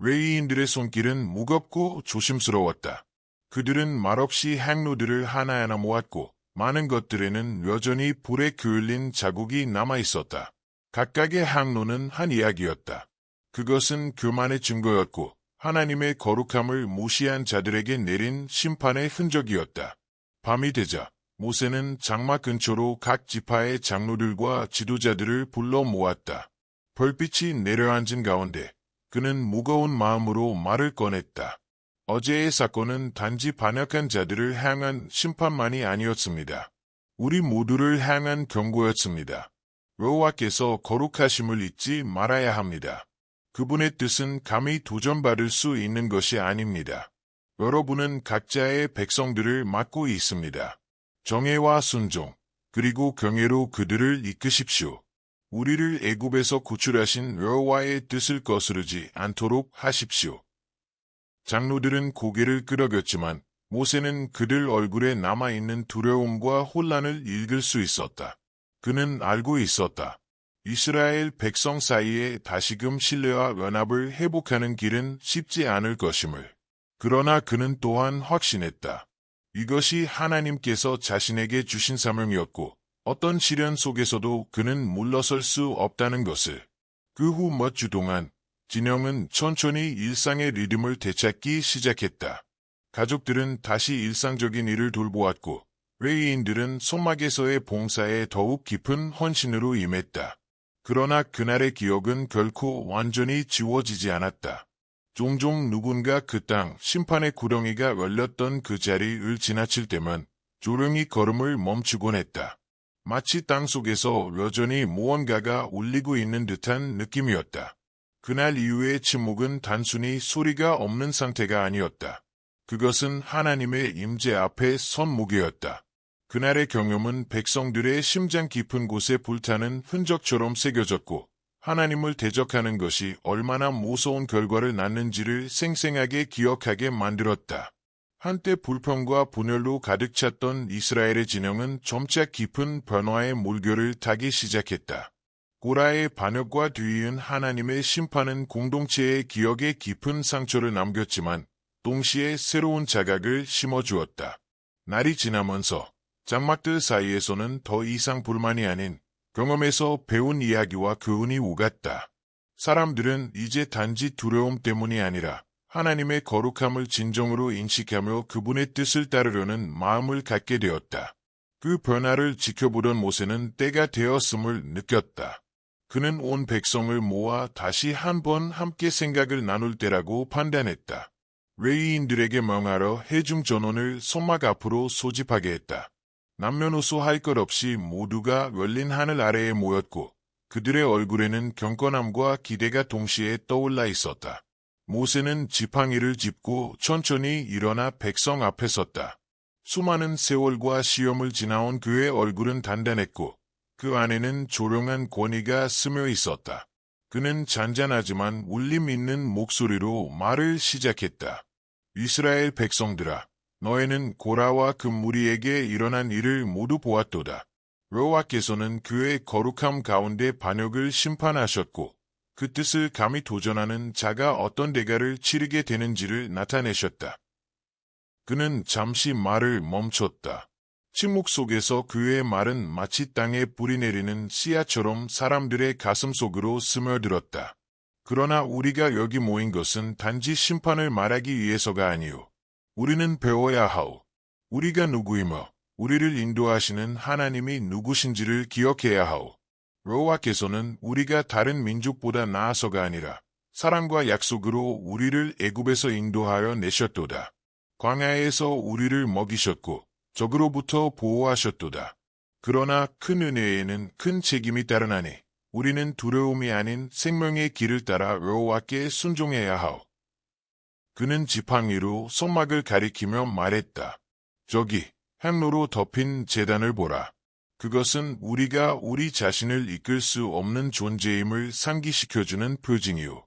레위인들의 손길은 무겁고 조심스러웠다. 그들은 말없이 행로들을 하나하나 모았고 많은 것들에는 여전히 불에 그을린 자국이 남아있었다. 각각의 행로는 한 이야기였다. 그것은 교만의 증거였고 하나님의 거룩함을 무시한 자들에게 내린 심판의 흔적이었다. 밤이 되자 모세는 장막 근처로 각 지파의 장로들과 지도자들을 불러 모았다. 별빛이 내려앉은 가운데 그는 무거운 마음으로 말을 꺼냈다. 어제의 사건은 단지 반역한 자들을 향한 심판만이 아니었습니다. 우리 모두를 향한 경고였습니다. 여호와께서 거룩하심을 잊지 말아야 합니다. 그분의 뜻은 감히 도전받을 수 있는 것이 아닙니다. 여러분은 각자의 백성들을 맡고 있습니다. 정의와 순종, 그리고 경외로 그들을 이끄십시오. 우리를 애굽에서 구출하신 여호와의 뜻을 거스르지 않도록 하십시오. 장로들은 고개를 끄덕였지만 모세는 그들 얼굴에 남아있는 두려움과 혼란을 읽을 수 있었다. 그는 알고 있었다. 이스라엘 백성 사이에 다시금 신뢰와 연합을 회복하는 길은 쉽지 않을 것임을. 그러나 그는 또한 확신했다. 이것이 하나님께서 자신에게 주신 사명이었고 어떤 시련 속에서도 그는 물러설 수 없다는 것을. 그 후 몇 주 동안 진영은 천천히 일상의 리듬을 되찾기 시작했다. 가족들은 다시 일상적인 일을 돌보았고 외인들은 손막에서의 봉사에 더욱 깊은 헌신으로 임했다. 그러나 그날의 기억은 결코 완전히 지워지지 않았다. 종종 누군가 그 땅 심판의 구덩이가 열렸던 그 자리를 지나칠 때면 조용히 걸음을 멈추곤 했다. 마치 땅 속에서 여전히 무언가가 울리고 있는 듯한 느낌이었다. 그날 이후의 침묵은 단순히 소리가 없는 상태가 아니었다. 그것은 하나님의 임재 앞에 선 무게였다. 그날의 경험은 백성들의 심장 깊은 곳에 불타는 흔적처럼 새겨졌고 하나님을 대적하는 것이 얼마나 무서운 결과를 낳는지를 생생하게 기억하게 만들었다. 한때 불평과 분열로 가득 찼던 이스라엘의 진영은 점차 깊은 변화의 물결을 타기 시작했다. 고라의 반역과 뒤이은 하나님의 심판은 공동체의 기억에 깊은 상처를 남겼지만 동시에 새로운 자각을 심어주었다. 날이 지나면서 장막들 사이에서는 더 이상 불만이 아닌 경험에서 배운 이야기와 교훈이 오갔다. 사람들은 이제 단지 두려움 때문이 아니라 하나님의 거룩함을 진정으로 인식하며 그분의 뜻을 따르려는 마음을 갖게 되었다. 그 변화를 지켜보던 모세는 때가 되었음을 느꼈다. 그는 온 백성을 모아 다시 한번 함께 생각을 나눌 때라고 판단했다. 레위인들에게 명하러 해중 전원을 손막 앞으로 소집하게 했다. 남녀노소 할 것 없이 모두가 열린 하늘 아래에 모였고 그들의 얼굴에는 경건함과 기대가 동시에 떠올라 있었다. 모세는 지팡이를 짚고 천천히 일어나 백성 앞에 섰다. 수많은 세월과 시험을 지나온 그의 얼굴은 단단했고 그 안에는 조용한 권위가 스며 있었다. 그는 잔잔하지만 울림 있는 목소리로 말을 시작했다. 이스라엘 백성들아, 너희는 고라와 그 무리에게 일어난 일을 모두 보았도다. 여호와께서는 그의 거룩함 가운데 반역을 심판하셨고 그 뜻을 감히 도전하는 자가 어떤 대가를 치르게 되는지를 나타내셨다. 그는 잠시 말을 멈췄다. 침묵 속에서 그의 말은 마치 땅에 뿌리 내리는 씨앗처럼 사람들의 가슴 속으로 스며들었다. 그러나 우리가 여기 모인 것은 단지 심판을 말하기 위해서가 아니오. 우리는 배워야 하오. 우리가 누구이며 우리를 인도하시는 하나님이 누구신지를 기억해야 하오. 여호와께서는 우리가 다른 민족보다 나아서가 아니라 사랑과 약속으로 우리를 애굽에서 인도하여 내셨도다. 광야에서 우리를 먹이셨고 적으로부터 보호하셨도다. 그러나 큰 은혜에는 큰 책임이 따르나니 우리는 두려움이 아닌 생명의 길을 따라 여호와께 순종해야 하오. 그는 지팡이로 손막을 가리키며 말했다. 저기 향로로 덮인 제단을 보라. 그것은 우리가 우리 자신을 이끌 수 없는 존재임을 상기시켜주는 표징이오.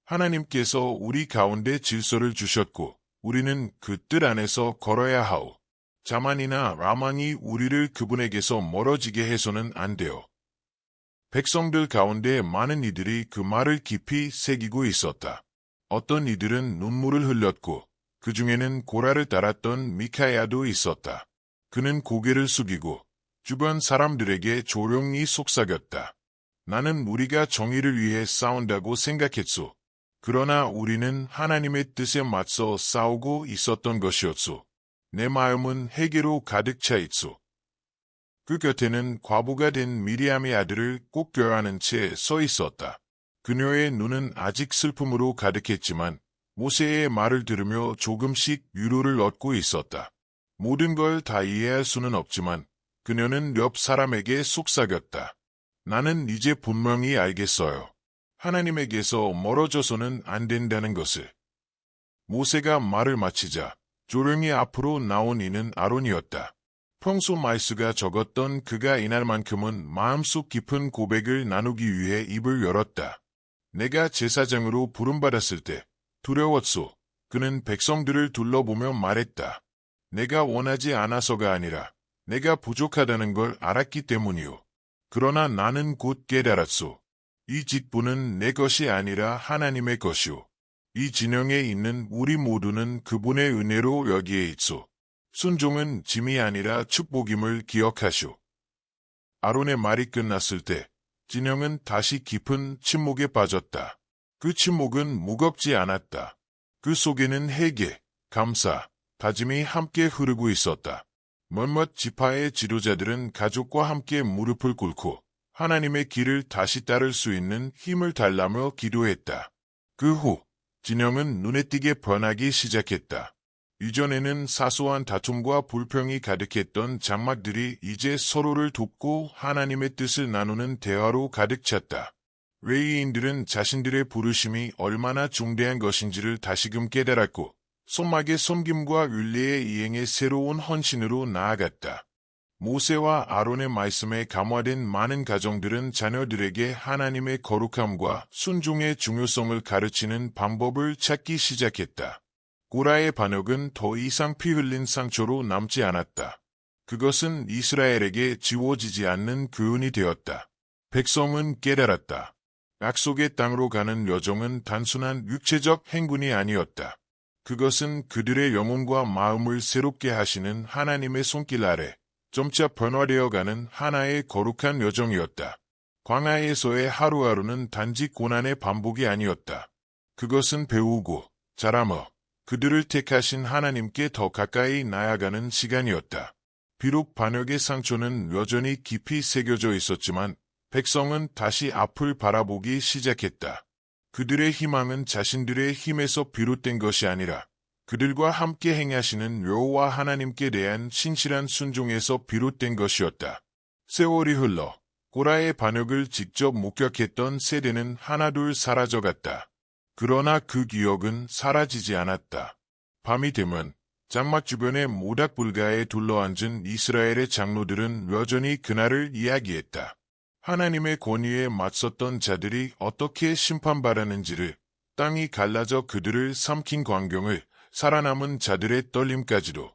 하나님께서 우리 가운데 질서를 주셨고 우리는 그 뜻 안에서 걸어야 하오. 자만이나 라망이 우리를 그분에게서 멀어지게 해서는 안 돼요. 백성들 가운데 많은 이들이 그 말을 깊이 새기고 있었다. 어떤 이들은 눈물을 흘렸고 그 중에는 고라를 따랐던 미카야도 있었다. 그는 고개를 숙이고 주변 사람들에게 조용히 속삭였다. 나는 우리가 정의를 위해 싸운다고 생각했소. 그러나 우리는 하나님의 뜻에 맞서 싸우고 있었던 것이었소. 내 마음은 회개로 가득 차 있소. 그 곁에는 과부가 된 미리암의 아들을 꼭 껴안은 채 서 있었다. 그녀의 눈은 아직 슬픔으로 가득했지만 모세의 말을 들으며 조금씩 위로를 얻고 있었다. 모든 걸 다 이해할 수는 없지만 그녀는 옆 사람에게 속삭였다. 나는 이제 분명히 알겠어요. 하나님에게서 멀어져서는 안 된다는 것을. 모세가 말을 마치자 조용히 앞으로 나온 이는 아론이었다. 평소 말수가 적었던 그가 이날만큼은 마음속 깊은 고백을 나누기 위해 입을 열었다. 내가 제사장으로 부름받았을 때 두려웠소. 그는 백성들을 둘러보며 말했다. 내가 원하지 않아서가 아니라 내가 부족하다는 걸 알았기 때문이오. 그러나 나는 곧 깨달았소. 이 직분은 내 것이 아니라 하나님의 것이오. 이 진영에 있는 우리 모두는 그분의 은혜로 여기에 있소. 순종은 짐이 아니라 축복임을 기억하시오. 아론의 말이 끝났을 때 진영은 다시 깊은 침묵에 빠졌다. 그 침묵은 무겁지 않았다. 그 속에는 회개, 감사, 다짐이 함께 흐르고 있었다. 몇몇 지파의 지도자들은 가족과 함께 무릎을 꿇고 하나님의 길을 다시 따를 수 있는 힘을 달라며 기도했다. 그 후 진영은 눈에 띄게 변하기 시작했다. 이전에는 사소한 다툼과 불평이 가득했던 장막들이 이제 서로를 돕고 하나님의 뜻을 나누는 대화로 가득 찼다. 레위인들은 자신들의 부르심이 얼마나 중대한 것인지를 다시금 깨달았고 손막의 섬김과 윤례의 이행의 새로운 헌신으로 나아갔다. 모세와 아론의 말씀에 감화된 많은 가정들은 자녀들에게 하나님의 거룩함과 순종의 중요성을 가르치는 방법을 찾기 시작했다. 고라의 반역은 더 이상 피 흘린 상처로 남지 않았다. 그것은 이스라엘에게 지워지지 않는 교훈이 되었다. 백성은 깨달았다. 약속의 땅으로 가는 여정은 단순한 육체적 행군이 아니었다. 그것은 그들의 영혼과 마음을 새롭게 하시는 하나님의 손길 아래 점차 변화되어가는 하나의 거룩한 여정이었다. 광야에서의 하루하루는 단지 고난의 반복이 아니었다. 그것은 배우고 자라며 그들을 택하신 하나님께 더 가까이 나아가는 시간이었다. 비록 반역의 상처는 여전히 깊이 새겨져 있었지만 백성은 다시 앞을 바라보기 시작했다. 그들의 희망은 자신들의 힘에서 비롯된 것이 아니라 그들과 함께 행하시는 여호와 하나님께 대한 신실한 순종에서 비롯된 것이었다. 세월이 흘러 고라의 반역을 직접 목격했던 세대는 하나둘 사라져갔다. 그러나 그 기억은 사라지지 않았다. 밤이 되면 장막 주변의 모닥불가에 둘러앉은 이스라엘의 장로들은 여전히 그날을 이야기했다. 하나님의 권위에 맞섰던 자들이 어떻게 심판받았는지를, 땅이 갈라져 그들을 삼킨 광경을, 살아남은 자들의 떨림까지도.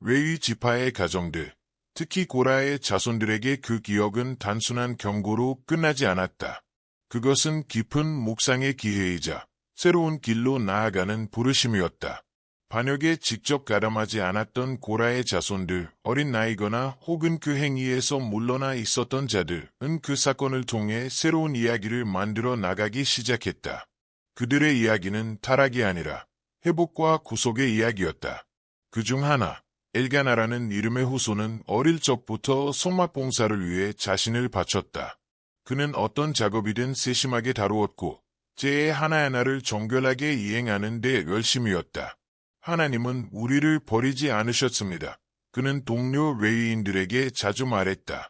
레위 지파의 가정들, 특히 고라의 자손들에게 그 기억은 단순한 경고로 끝나지 않았다. 그것은 깊은 묵상의 기회이자 새로운 길로 나아가는 부르심이었다. 반역에 직접 가담하지 않았던 고라의 자손들, 어린 나이거나 혹은 그 행위에서 물러나 있었던 자들은 그 사건을 통해 새로운 이야기를 만들어 나가기 시작했다. 그들의 이야기는 타락이 아니라 회복과 구속의 이야기였다. 그중 하나, 엘가나라는 이름의 후손은 어릴 적부터 손맛 봉사를 위해 자신을 바쳤다. 그는 어떤 작업이든 세심하게 다루었고 죄의 하나하나를 정결하게 이행하는 데 열심이었다. 하나님은 우리를 버리지 않으셨습니다. 그는 동료 레위인들에게 자주 말했다.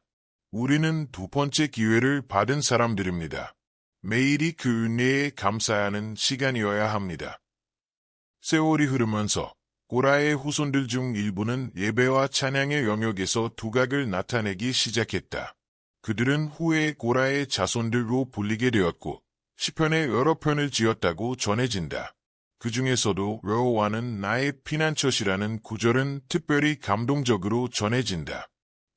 우리는 두 번째 기회를 받은 사람들입니다. 매일이 그 은혜에 감사하는 시간이어야 합니다. 세월이 흐르면서 고라의 후손들 중 일부는 예배와 찬양의 영역에서 두각을 나타내기 시작했다. 그들은 후에 고라의 자손들로 불리게 되었고 시편의 여러 편을 지었다고 전해진다. 그 중에서도 여호와는 나의 피난처시라는 구절은 특별히 감동적으로 전해진다.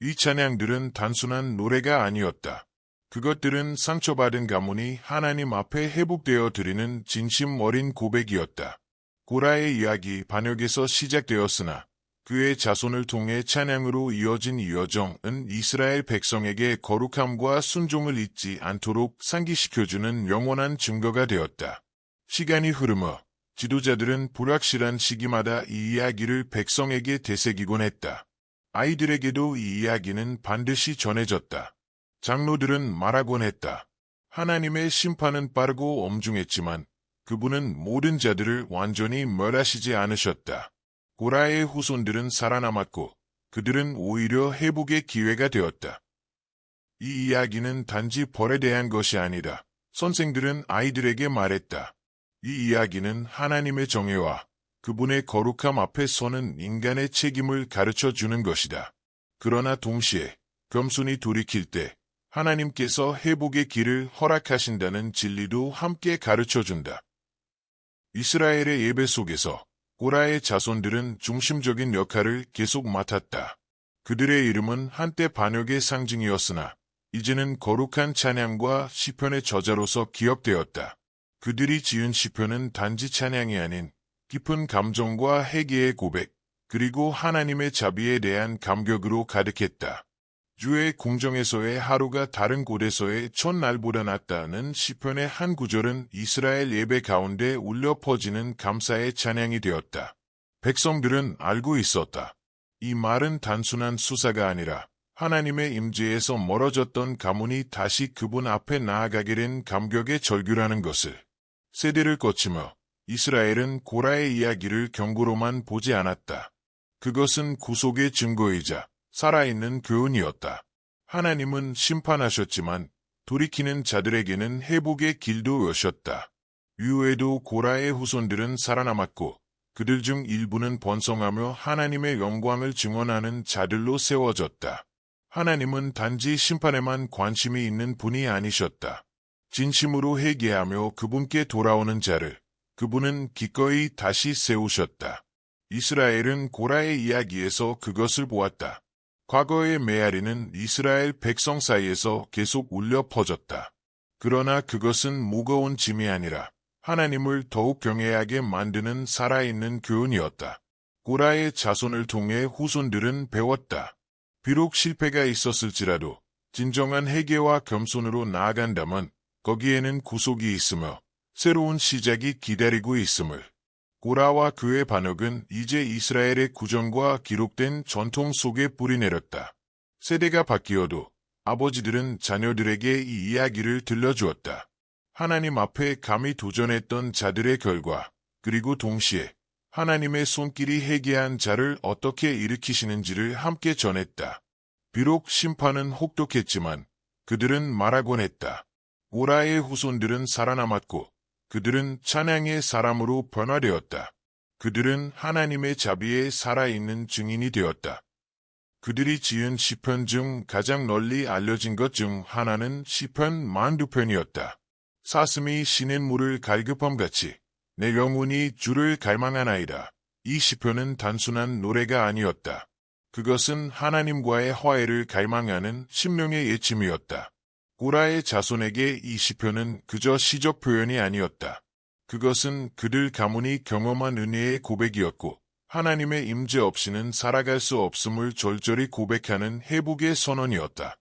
이 찬양들은 단순한 노래가 아니었다. 그것들은 상처받은 가문이 하나님 앞에 회복되어 드리는 진심 어린 고백이었다. 고라의 이야기 반역에서 시작되었으나 그의 자손을 통해 찬양으로 이어진 이 여정은 이스라엘 백성에게 거룩함과 순종을 잊지 않도록 상기시켜주는 영원한 증거가 되었다. 시간이 흐르며 지도자들은 불확실한 시기마다 이 이야기를 백성에게 되새기곤 했다. 아이들에게도 이 이야기는 반드시 전해졌다. 장로들은 말하곤 했다. 하나님의 심판은 빠르고 엄중했지만 그분은 모든 자들을 완전히 멸하시지 않으셨다. 고라의 후손들은 살아남았고 그들은 오히려 회복의 기회가 되었다. 이 이야기는 단지 벌에 대한 것이 아니다. 선생들은 아이들에게 말했다. 이 이야기는 하나님의 정의와 그분의 거룩함 앞에 서는 인간의 책임을 가르쳐 주는 것이다. 그러나 동시에 겸손히 돌이킬 때 하나님께서 회복의 길을 허락하신다는 진리도 함께 가르쳐 준다. 이스라엘의 예배 속에서 고라의 자손들은 중심적인 역할을 계속 맡았다. 그들의 이름은 한때 반역의 상징이었으나 이제는 거룩한 찬양과 시편의 저자로서 기억되었다. 그들이 지은 시편은 단지 찬양이 아닌 깊은 감정과 회개의 고백, 그리고 하나님의 자비에 대한 감격으로 가득했다. 주의 궁정에서의 하루가 다른 곳에서의 첫날보다 낫다는 시편의 한 구절은 이스라엘 예배 가운데 울려 퍼지는 감사의 찬양이 되었다. 백성들은 알고 있었다. 이 말은 단순한 수사가 아니라 하나님의 임재에서 멀어졌던 가문이 다시 그분 앞에 나아가게 된 감격의 절규라는 것을. 세대를 거치며 이스라엘은 고라의 이야기를 경고로만 보지 않았다. 그것은 구속의 증거이자 살아있는 교훈이었다. 하나님은 심판하셨지만 돌이키는 자들에게는 회복의 길도 여셨다. 이후에도 고라의 후손들은 살아남았고 그들 중 일부는 번성하며 하나님의 영광을 증언하는 자들로 세워졌다. 하나님은 단지 심판에만 관심이 있는 분이 아니셨다. 진심으로 회개하며 그분께 돌아오는 자를 그분은 기꺼이 다시 세우셨다. 이스라엘은 고라의 이야기에서 그것을 보았다. 과거의 메아리는 이스라엘 백성 사이에서 계속 울려 퍼졌다. 그러나 그것은 무거운 짐이 아니라 하나님을 더욱 경외하게 만드는 살아있는 교훈이었다. 고라의 자손을 통해 후손들은 배웠다. 비록 실패가 있었을지라도 진정한 회개와 겸손으로 나아간다면 거기에는 구속이 있으며 새로운 시작이 기다리고 있음을. 고라와 그의 반역은 이제 이스라엘의 구정과 기록된 전통 속에 뿌리 내렸다. 세대가 바뀌어도 아버지들은 자녀들에게 이 이야기를 들려주었다. 하나님 앞에 감히 도전했던 자들의 결과, 그리고 동시에 하나님의 손길이 회개한 자를 어떻게 일으키시는지를 함께 전했다. 비록 심판은 혹독했지만 그들은 말하곤 했다. 고라의 후손들은 살아남았고 그들은 찬양의 사람으로 변화되었다. 그들은 하나님의 자비에 살아있는 증인이 되었다. 그들이 지은 시편 중 가장 널리 알려진 것 중 하나는 시편 42편이었다. 사슴이 쉬는 물을 갈급함같이 내 영혼이 주를 갈망하나이다. 이 시편은 단순한 노래가 아니었다. 그것은 하나님과의 화해를 갈망하는 심령의 예침이었다. 고라의 자손에게 이 시편은 그저 시적 표현이 아니었다. 그것은 그들 가문이 경험한 은혜의 고백이었고 하나님의 임재 없이는 살아갈 수 없음을 절절히 고백하는 회복의 선언이었다.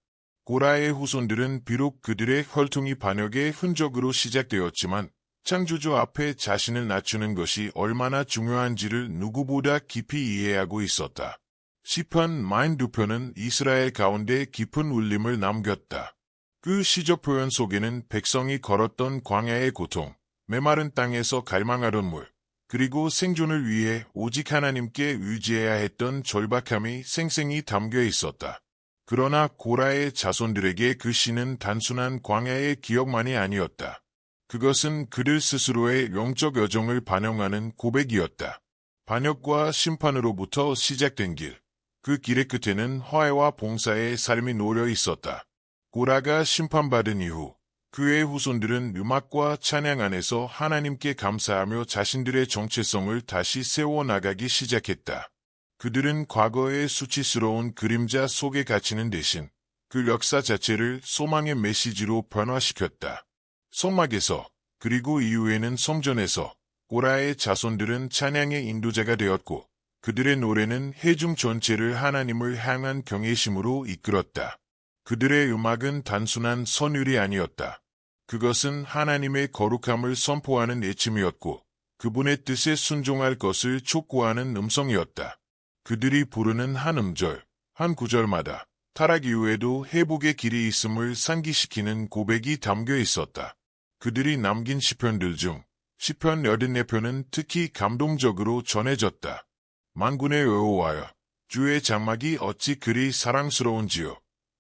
고라의 후손들은 비록 그들의 혈통이 반역의 흔적으로 시작되었지만 창조주 앞에 자신을 낮추는 것이 얼마나 중요한지를 누구보다 깊이 이해하고 있었다. 시편 42편은 이스라엘 가운데 깊은 울림을 남겼다. 그 시적 표현 속에는 백성이 걸었던 광야의 고통, 메마른 땅에서 갈망하던 물, 그리고 생존을 위해 오직 하나님께 의지해야 했던 절박함이 생생히 담겨 있었다. 그러나 고라의 자손들에게 그 시는 단순한 광야의 기억만이 아니었다. 그것은 그들 스스로의 영적 여정을 반영하는 고백이었다. 반역과 심판으로부터 시작된 길, 그 길의 끝에는 화해와 봉사의 삶이 놓여 있었다. 고라가 심판받은 이후 그의 후손들은 음악과 찬양 안에서 하나님께 감사하며 자신들의 정체성을 다시 세워나가기 시작했다. 그들은 과거의 수치스러운 그림자 속에 갇히는 대신 그 역사 자체를 소망의 메시지로 변화시켰다. 성막에서 그리고 이후에는 성전에서 고라의 자손들은 찬양의 인도자가 되었고 그들의 노래는 회중 전체를 하나님을 향한 경외심으로 이끌었다. 그들의 음악은 단순한 선율이 아니었다. 그것은 하나님의 거룩함을 선포하는 애침이었고 그분의 뜻에 순종할 것을 촉구하는 음성이었다. 그들이 부르는 한 음절, 한 구절마다 타락 이후에도 회복의 길이 있음을 상기시키는 고백이 담겨 있었다. 그들이 남긴 시편들 중 시편 84편은 특히 감동적으로 전해졌다. 만군의 여호와여, 주의 장막이 어찌 그리 사랑스러운지요.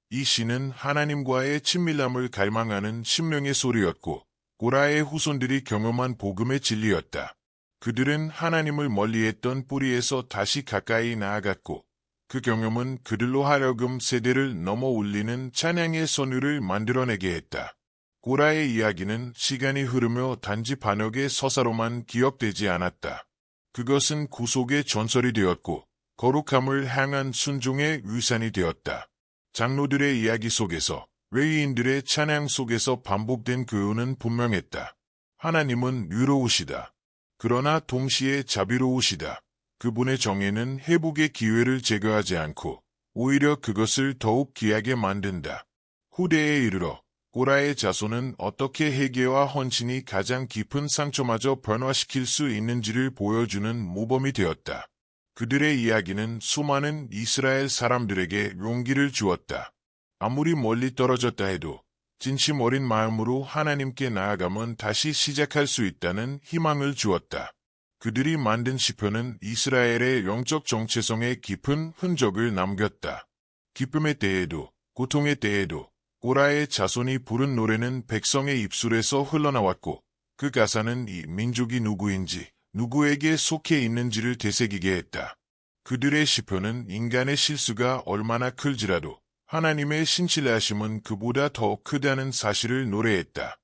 이 시는 하나님과의 친밀함을 갈망하는 심령의 소리였고 고라의 후손들이 경험한 복음의 진리였다. 그들은 하나님을 멀리했던 뿌리에서 다시 가까이 나아갔고 그 경험은 그들로 하여금 세대를 넘어 울리는 찬양의 선율을 만들어내게 했다. 고라의 이야기는 시간이 흐르며 단지 반역의 서사로만 기억되지 않았다. 그것은 구속의 전설이 되었고 거룩함을 향한 순종의 위산이 되었다. 장로들의 이야기 속에서 레위인들의 찬양 속에서 반복된 교훈은 분명했다. 하나님은 위로우시다. 그러나 동시에 자비로우시다. 그분의 정의는 회복의 기회를 제거하지 않고 오히려 그것을 더욱 귀하게 만든다. 후대에 이르러 고라의 자손은 어떻게 회개와 헌신이 가장 깊은 상처마저 변화시킬 수 있는지를 보여주는 모범이 되었다. 그들의 이야기는 수많은 이스라엘 사람들에게 용기를 주었다. 아무리 멀리 떨어졌다 해도 진심 어린 마음으로 하나님께 나아가면 다시 시작할 수 있다는 희망을 주었다. 그들이 만든 시편은 이스라엘의 영적 정체성에 깊은 흔적을 남겼다. 기쁨의 때에도 고통의 때에도 고라의 자손이 부른 노래는 백성의 입술에서 흘러나왔고 그 가사는 이 민족이 누구인지 누구에게 속해 있는지를 되새기게 했다. 그들의 시편은 인간의 실수가 얼마나 클지라도 하나님의 신실하심은 그보다 더 크다는 사실을 노래했다.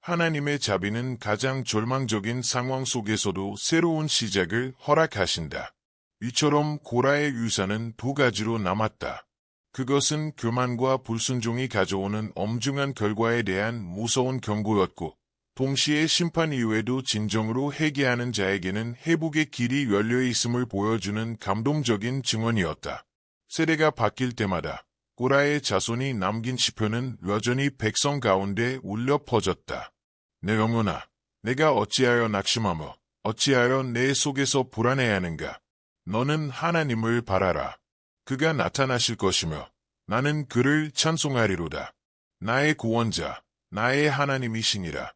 하나님의 자비는 가장 절망적인 상황 속에서도 새로운 시작을 허락하신다. 이처럼 고라의 유산은 두 가지로 남았다. 그것은 교만과 불순종이 가져오는 엄중한 결과에 대한 무서운 경고였고 동시에 심판 이후에도 진정으로 회개하는 자에게는 회복의 길이 열려 있음을 보여주는 감동적인 증언이었다. 세대가 바뀔 때마다 고라의 자손이 남긴 시편은 여전히 백성 가운데 울려 퍼졌다. 내 영혼아, 내가 어찌하여 낙심하며 어찌하여 내 속에서 불안해하는가. 너는 하나님을 바라라. 그가 나타나실 것이며 나는 그를 찬송하리로다. 나의 구원자, 나의 하나님이시니라.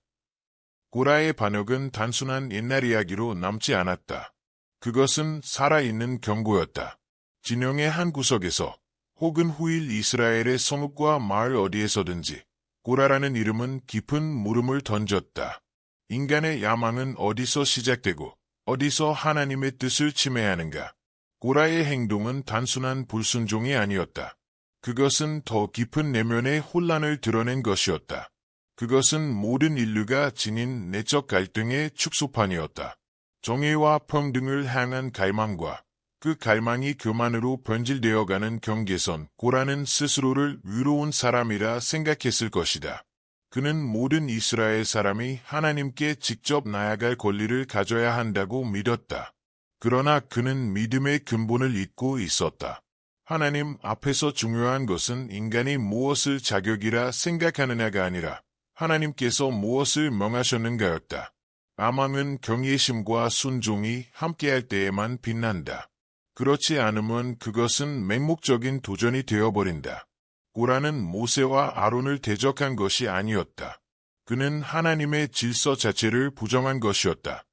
고라의 반역은 단순한 옛날 이야기로 남지 않았다. 그것은 살아있는 경고였다. 진영의 한 구석에서 혹은 후일 이스라엘의 성읍과 마을 어디에서든지 고라라는 이름은 깊은 물음을 던졌다. 인간의 야망은 어디서 시작되고 어디서 하나님의 뜻을 침해하는가? 고라의 행동은 단순한 불순종이 아니었다. 그것은 더 깊은 내면의 혼란을 드러낸 것이었다. 그것은 모든 인류가 지닌 내적 갈등의 축소판이었다. 정의와 평등을 향한 갈망과 그 갈망이 교만으로 변질되어가는 경계선. 고라는 스스로를 위로운 사람이라 생각했을 것이다. 그는 모든 이스라엘 사람이 하나님께 직접 나아갈 권리를 가져야 한다고 믿었다. 그러나 그는 믿음의 근본을 잊고 있었다. 하나님 앞에서 중요한 것은 인간이 무엇을 자격이라 생각하느냐가 아니라 하나님께서 무엇을 명하셨는가였다. 아망은 경외심과 순종이 함께할 때에만 빛난다. 그렇지 않으면 그것은 맹목적인 도전이 되어버린다. 고라는 모세와 아론을 대적한 것이 아니었다. 그는 하나님의 질서 자체를 부정한 것이었다.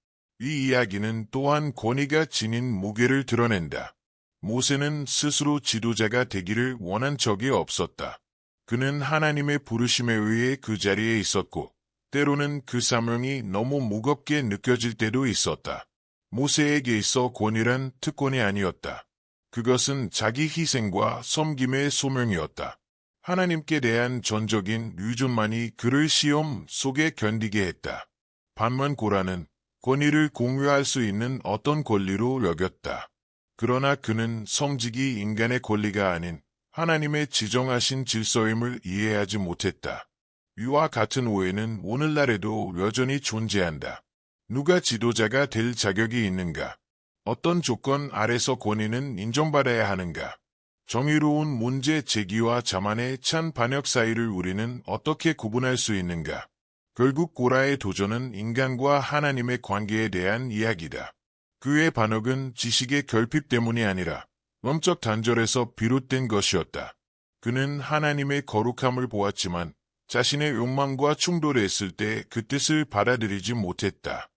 이 이야기는 또한 권위가 지닌 무게를 드러낸다. 모세는 스스로 지도자가 되기를 원한 적이 없었다. 그는 하나님의 부르심에 의해 그 자리에 있었고 때로는 그 사명이 너무 무겁게 느껴질 때도 있었다. 모세에게 있어 권위란 특권이 아니었다. 그것은 자기 희생과 섬김의 소명이었다. 하나님께 대한 전적인 의존만이 그를 시험 속에 견디게 했다. 반면 고라는 권위를 공유할 수 있는 어떤 권리로 여겼다. 그러나 그는 성직이 인간의 권리가 아닌 하나님의 지정하신 질서임을 이해하지 못했다. 이와 같은 오해는 오늘날에도 여전히 존재한다. 누가 지도자가 될 자격이 있는가? 어떤 조건 아래서 권위는 인정받아야 하는가? 정의로운 문제 제기와 자만의 찬 반역 사이를 우리는 어떻게 구분할 수 있는가? 결국 고라의 도전은 인간과 하나님의 관계에 대한 이야기다. 그의 반역은 지식의 결핍 때문이 아니라 영적 단절에서 비롯된 것이었다. 그는 하나님의 거룩함을 보았지만 자신의 욕망과 충돌했을 때 그 뜻을 받아들이지 못했다.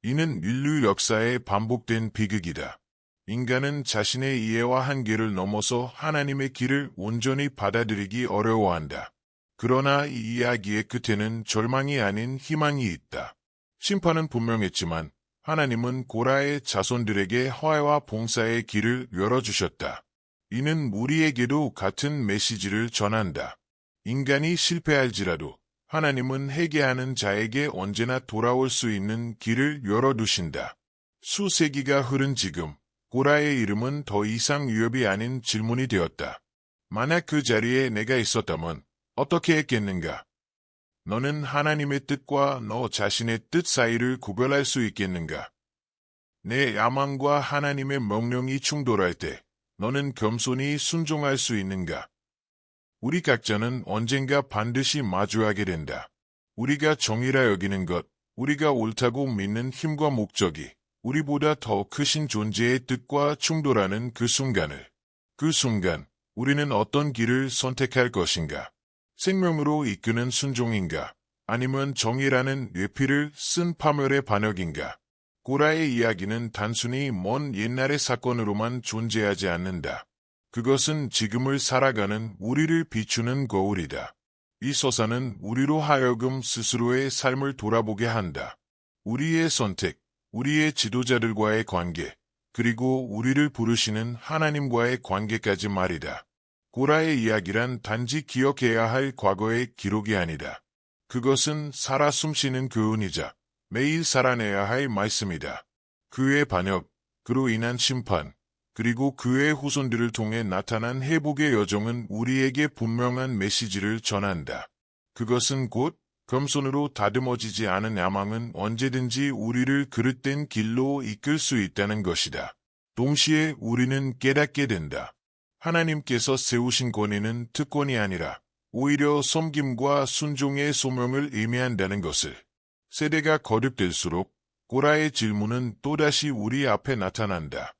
이는 인류 역사에 반복된 비극이다. 인간은 자신의 이해와 한계를 넘어서 하나님의 길을 온전히 받아들이기 어려워한다. 그러나 이 이야기의 끝에는 절망이 아닌 희망이 있다. 심판은 분명했지만 하나님은 고라의 자손들에게 화해와 봉사의 길을 열어주셨다. 이는 우리에게도 같은 메시지를 전한다. 인간이 실패할지라도 하나님은 회개하는 자에게 언제나 돌아올 수 있는 길을 열어두신다. 수세기가 흐른 지금 고라의 이름은 더 이상 위협이 아닌 질문이 되었다. 만약 그 자리에 내가 있었다면 어떻게 했겠는가? 너는 하나님의 뜻과 너 자신의 뜻 사이를 구별할 수 있겠는가? 내 야망과 하나님의 명령이 충돌할 때 너는 겸손히 순종할 수 있는가? 우리 각자는 언젠가 반드시 마주하게 된다. 우리가 정의라 여기는 것, 우리가 옳다고 믿는 힘과 목적이 우리보다 더 크신 존재의 뜻과 충돌하는 그 순간, 우리는 어떤 길을 선택할 것인가? 생명으로 이끄는 순종인가? 아니면 정의라는 뇌피를 쓴 파멸의 반역인가? 고라의 이야기는 단순히 먼 옛날의 사건으로만 존재하지 않는다. 그것은 지금을 살아가는 우리를 비추는 거울이다. 이 서사는 우리로 하여금 스스로의 삶을 돌아보게 한다. 우리의 선택, 우리의 지도자들과의 관계, 그리고 우리를 부르시는 하나님과의 관계까지 말이다. 고라의 이야기란 단지 기억해야 할 과거의 기록이 아니다. 그것은 살아 숨쉬는 교훈이자 매일 살아내야 할 말씀이다. 그의 반역, 그로 인한 심판, 그리고 그의 후손들을 통해 나타난 회복의 여정은 우리에게 분명한 메시지를 전한다. 그것은 곧 겸손으로 다듬어지지 않은 야망은 언제든지 우리를 그릇된 길로 이끌 수 있다는 것이다. 동시에 우리는 깨닫게 된다. 하나님께서 세우신 권위는 특권이 아니라 오히려 섬김과 순종의 소명을 의미한다는 것을. 세대가 거듭될수록 고라의 질문은 또다시 우리 앞에 나타난다.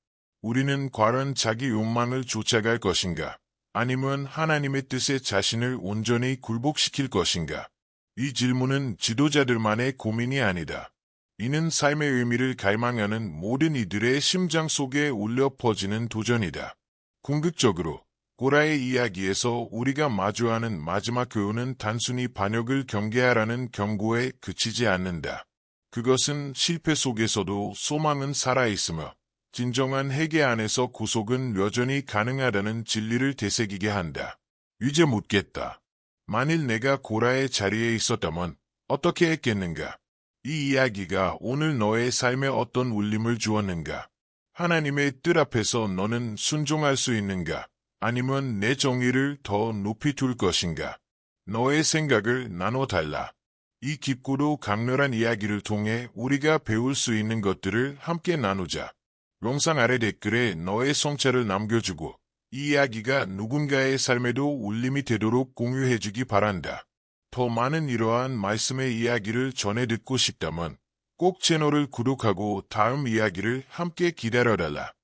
우리는 과연 자기 욕망을 쫓아갈 것인가? 아니면 하나님의 뜻에 자신을 온전히 굴복시킬 것인가? 이 질문은 지도자들만의 고민이 아니다. 이는 삶의 의미를 갈망하는 모든 이들의 심장 속에 울려 퍼지는 도전이다. 궁극적으로 고라의 이야기에서 우리가 마주하는 마지막 교훈은 단순히 반역을 경계하라는 경고에 그치지 않는다. 그것은 실패 속에서도 소망은 살아있으며 진정한 회개 안에서 구속은 여전히 가능하다는 진리를 되새기게 한다. 이제 묻겠다. 만일 내가 고라의 자리에 있었다면 어떻게 했겠는가? 이 이야기가 오늘 너의 삶에 어떤 울림을 주었는가? 하나님의 뜻 앞에서 너는 순종할 수 있는가? 아니면 내 정의를 더 높이 둘 것인가? 너의 생각을 나눠달라. 이 깊고도 강렬한 이야기를 통해 우리가 배울 수 있는 것들을 함께 나누자. 영상 아래 댓글에 너의 성찰을 남겨주고 이 이야기가 누군가의 삶에도 울림이 되도록 공유해주기 바란다. 더 많은 이러한 말씀의 이야기를 전해 듣고 싶다면 꼭 채널을 구독하고 다음 이야기를 함께 기다려달라.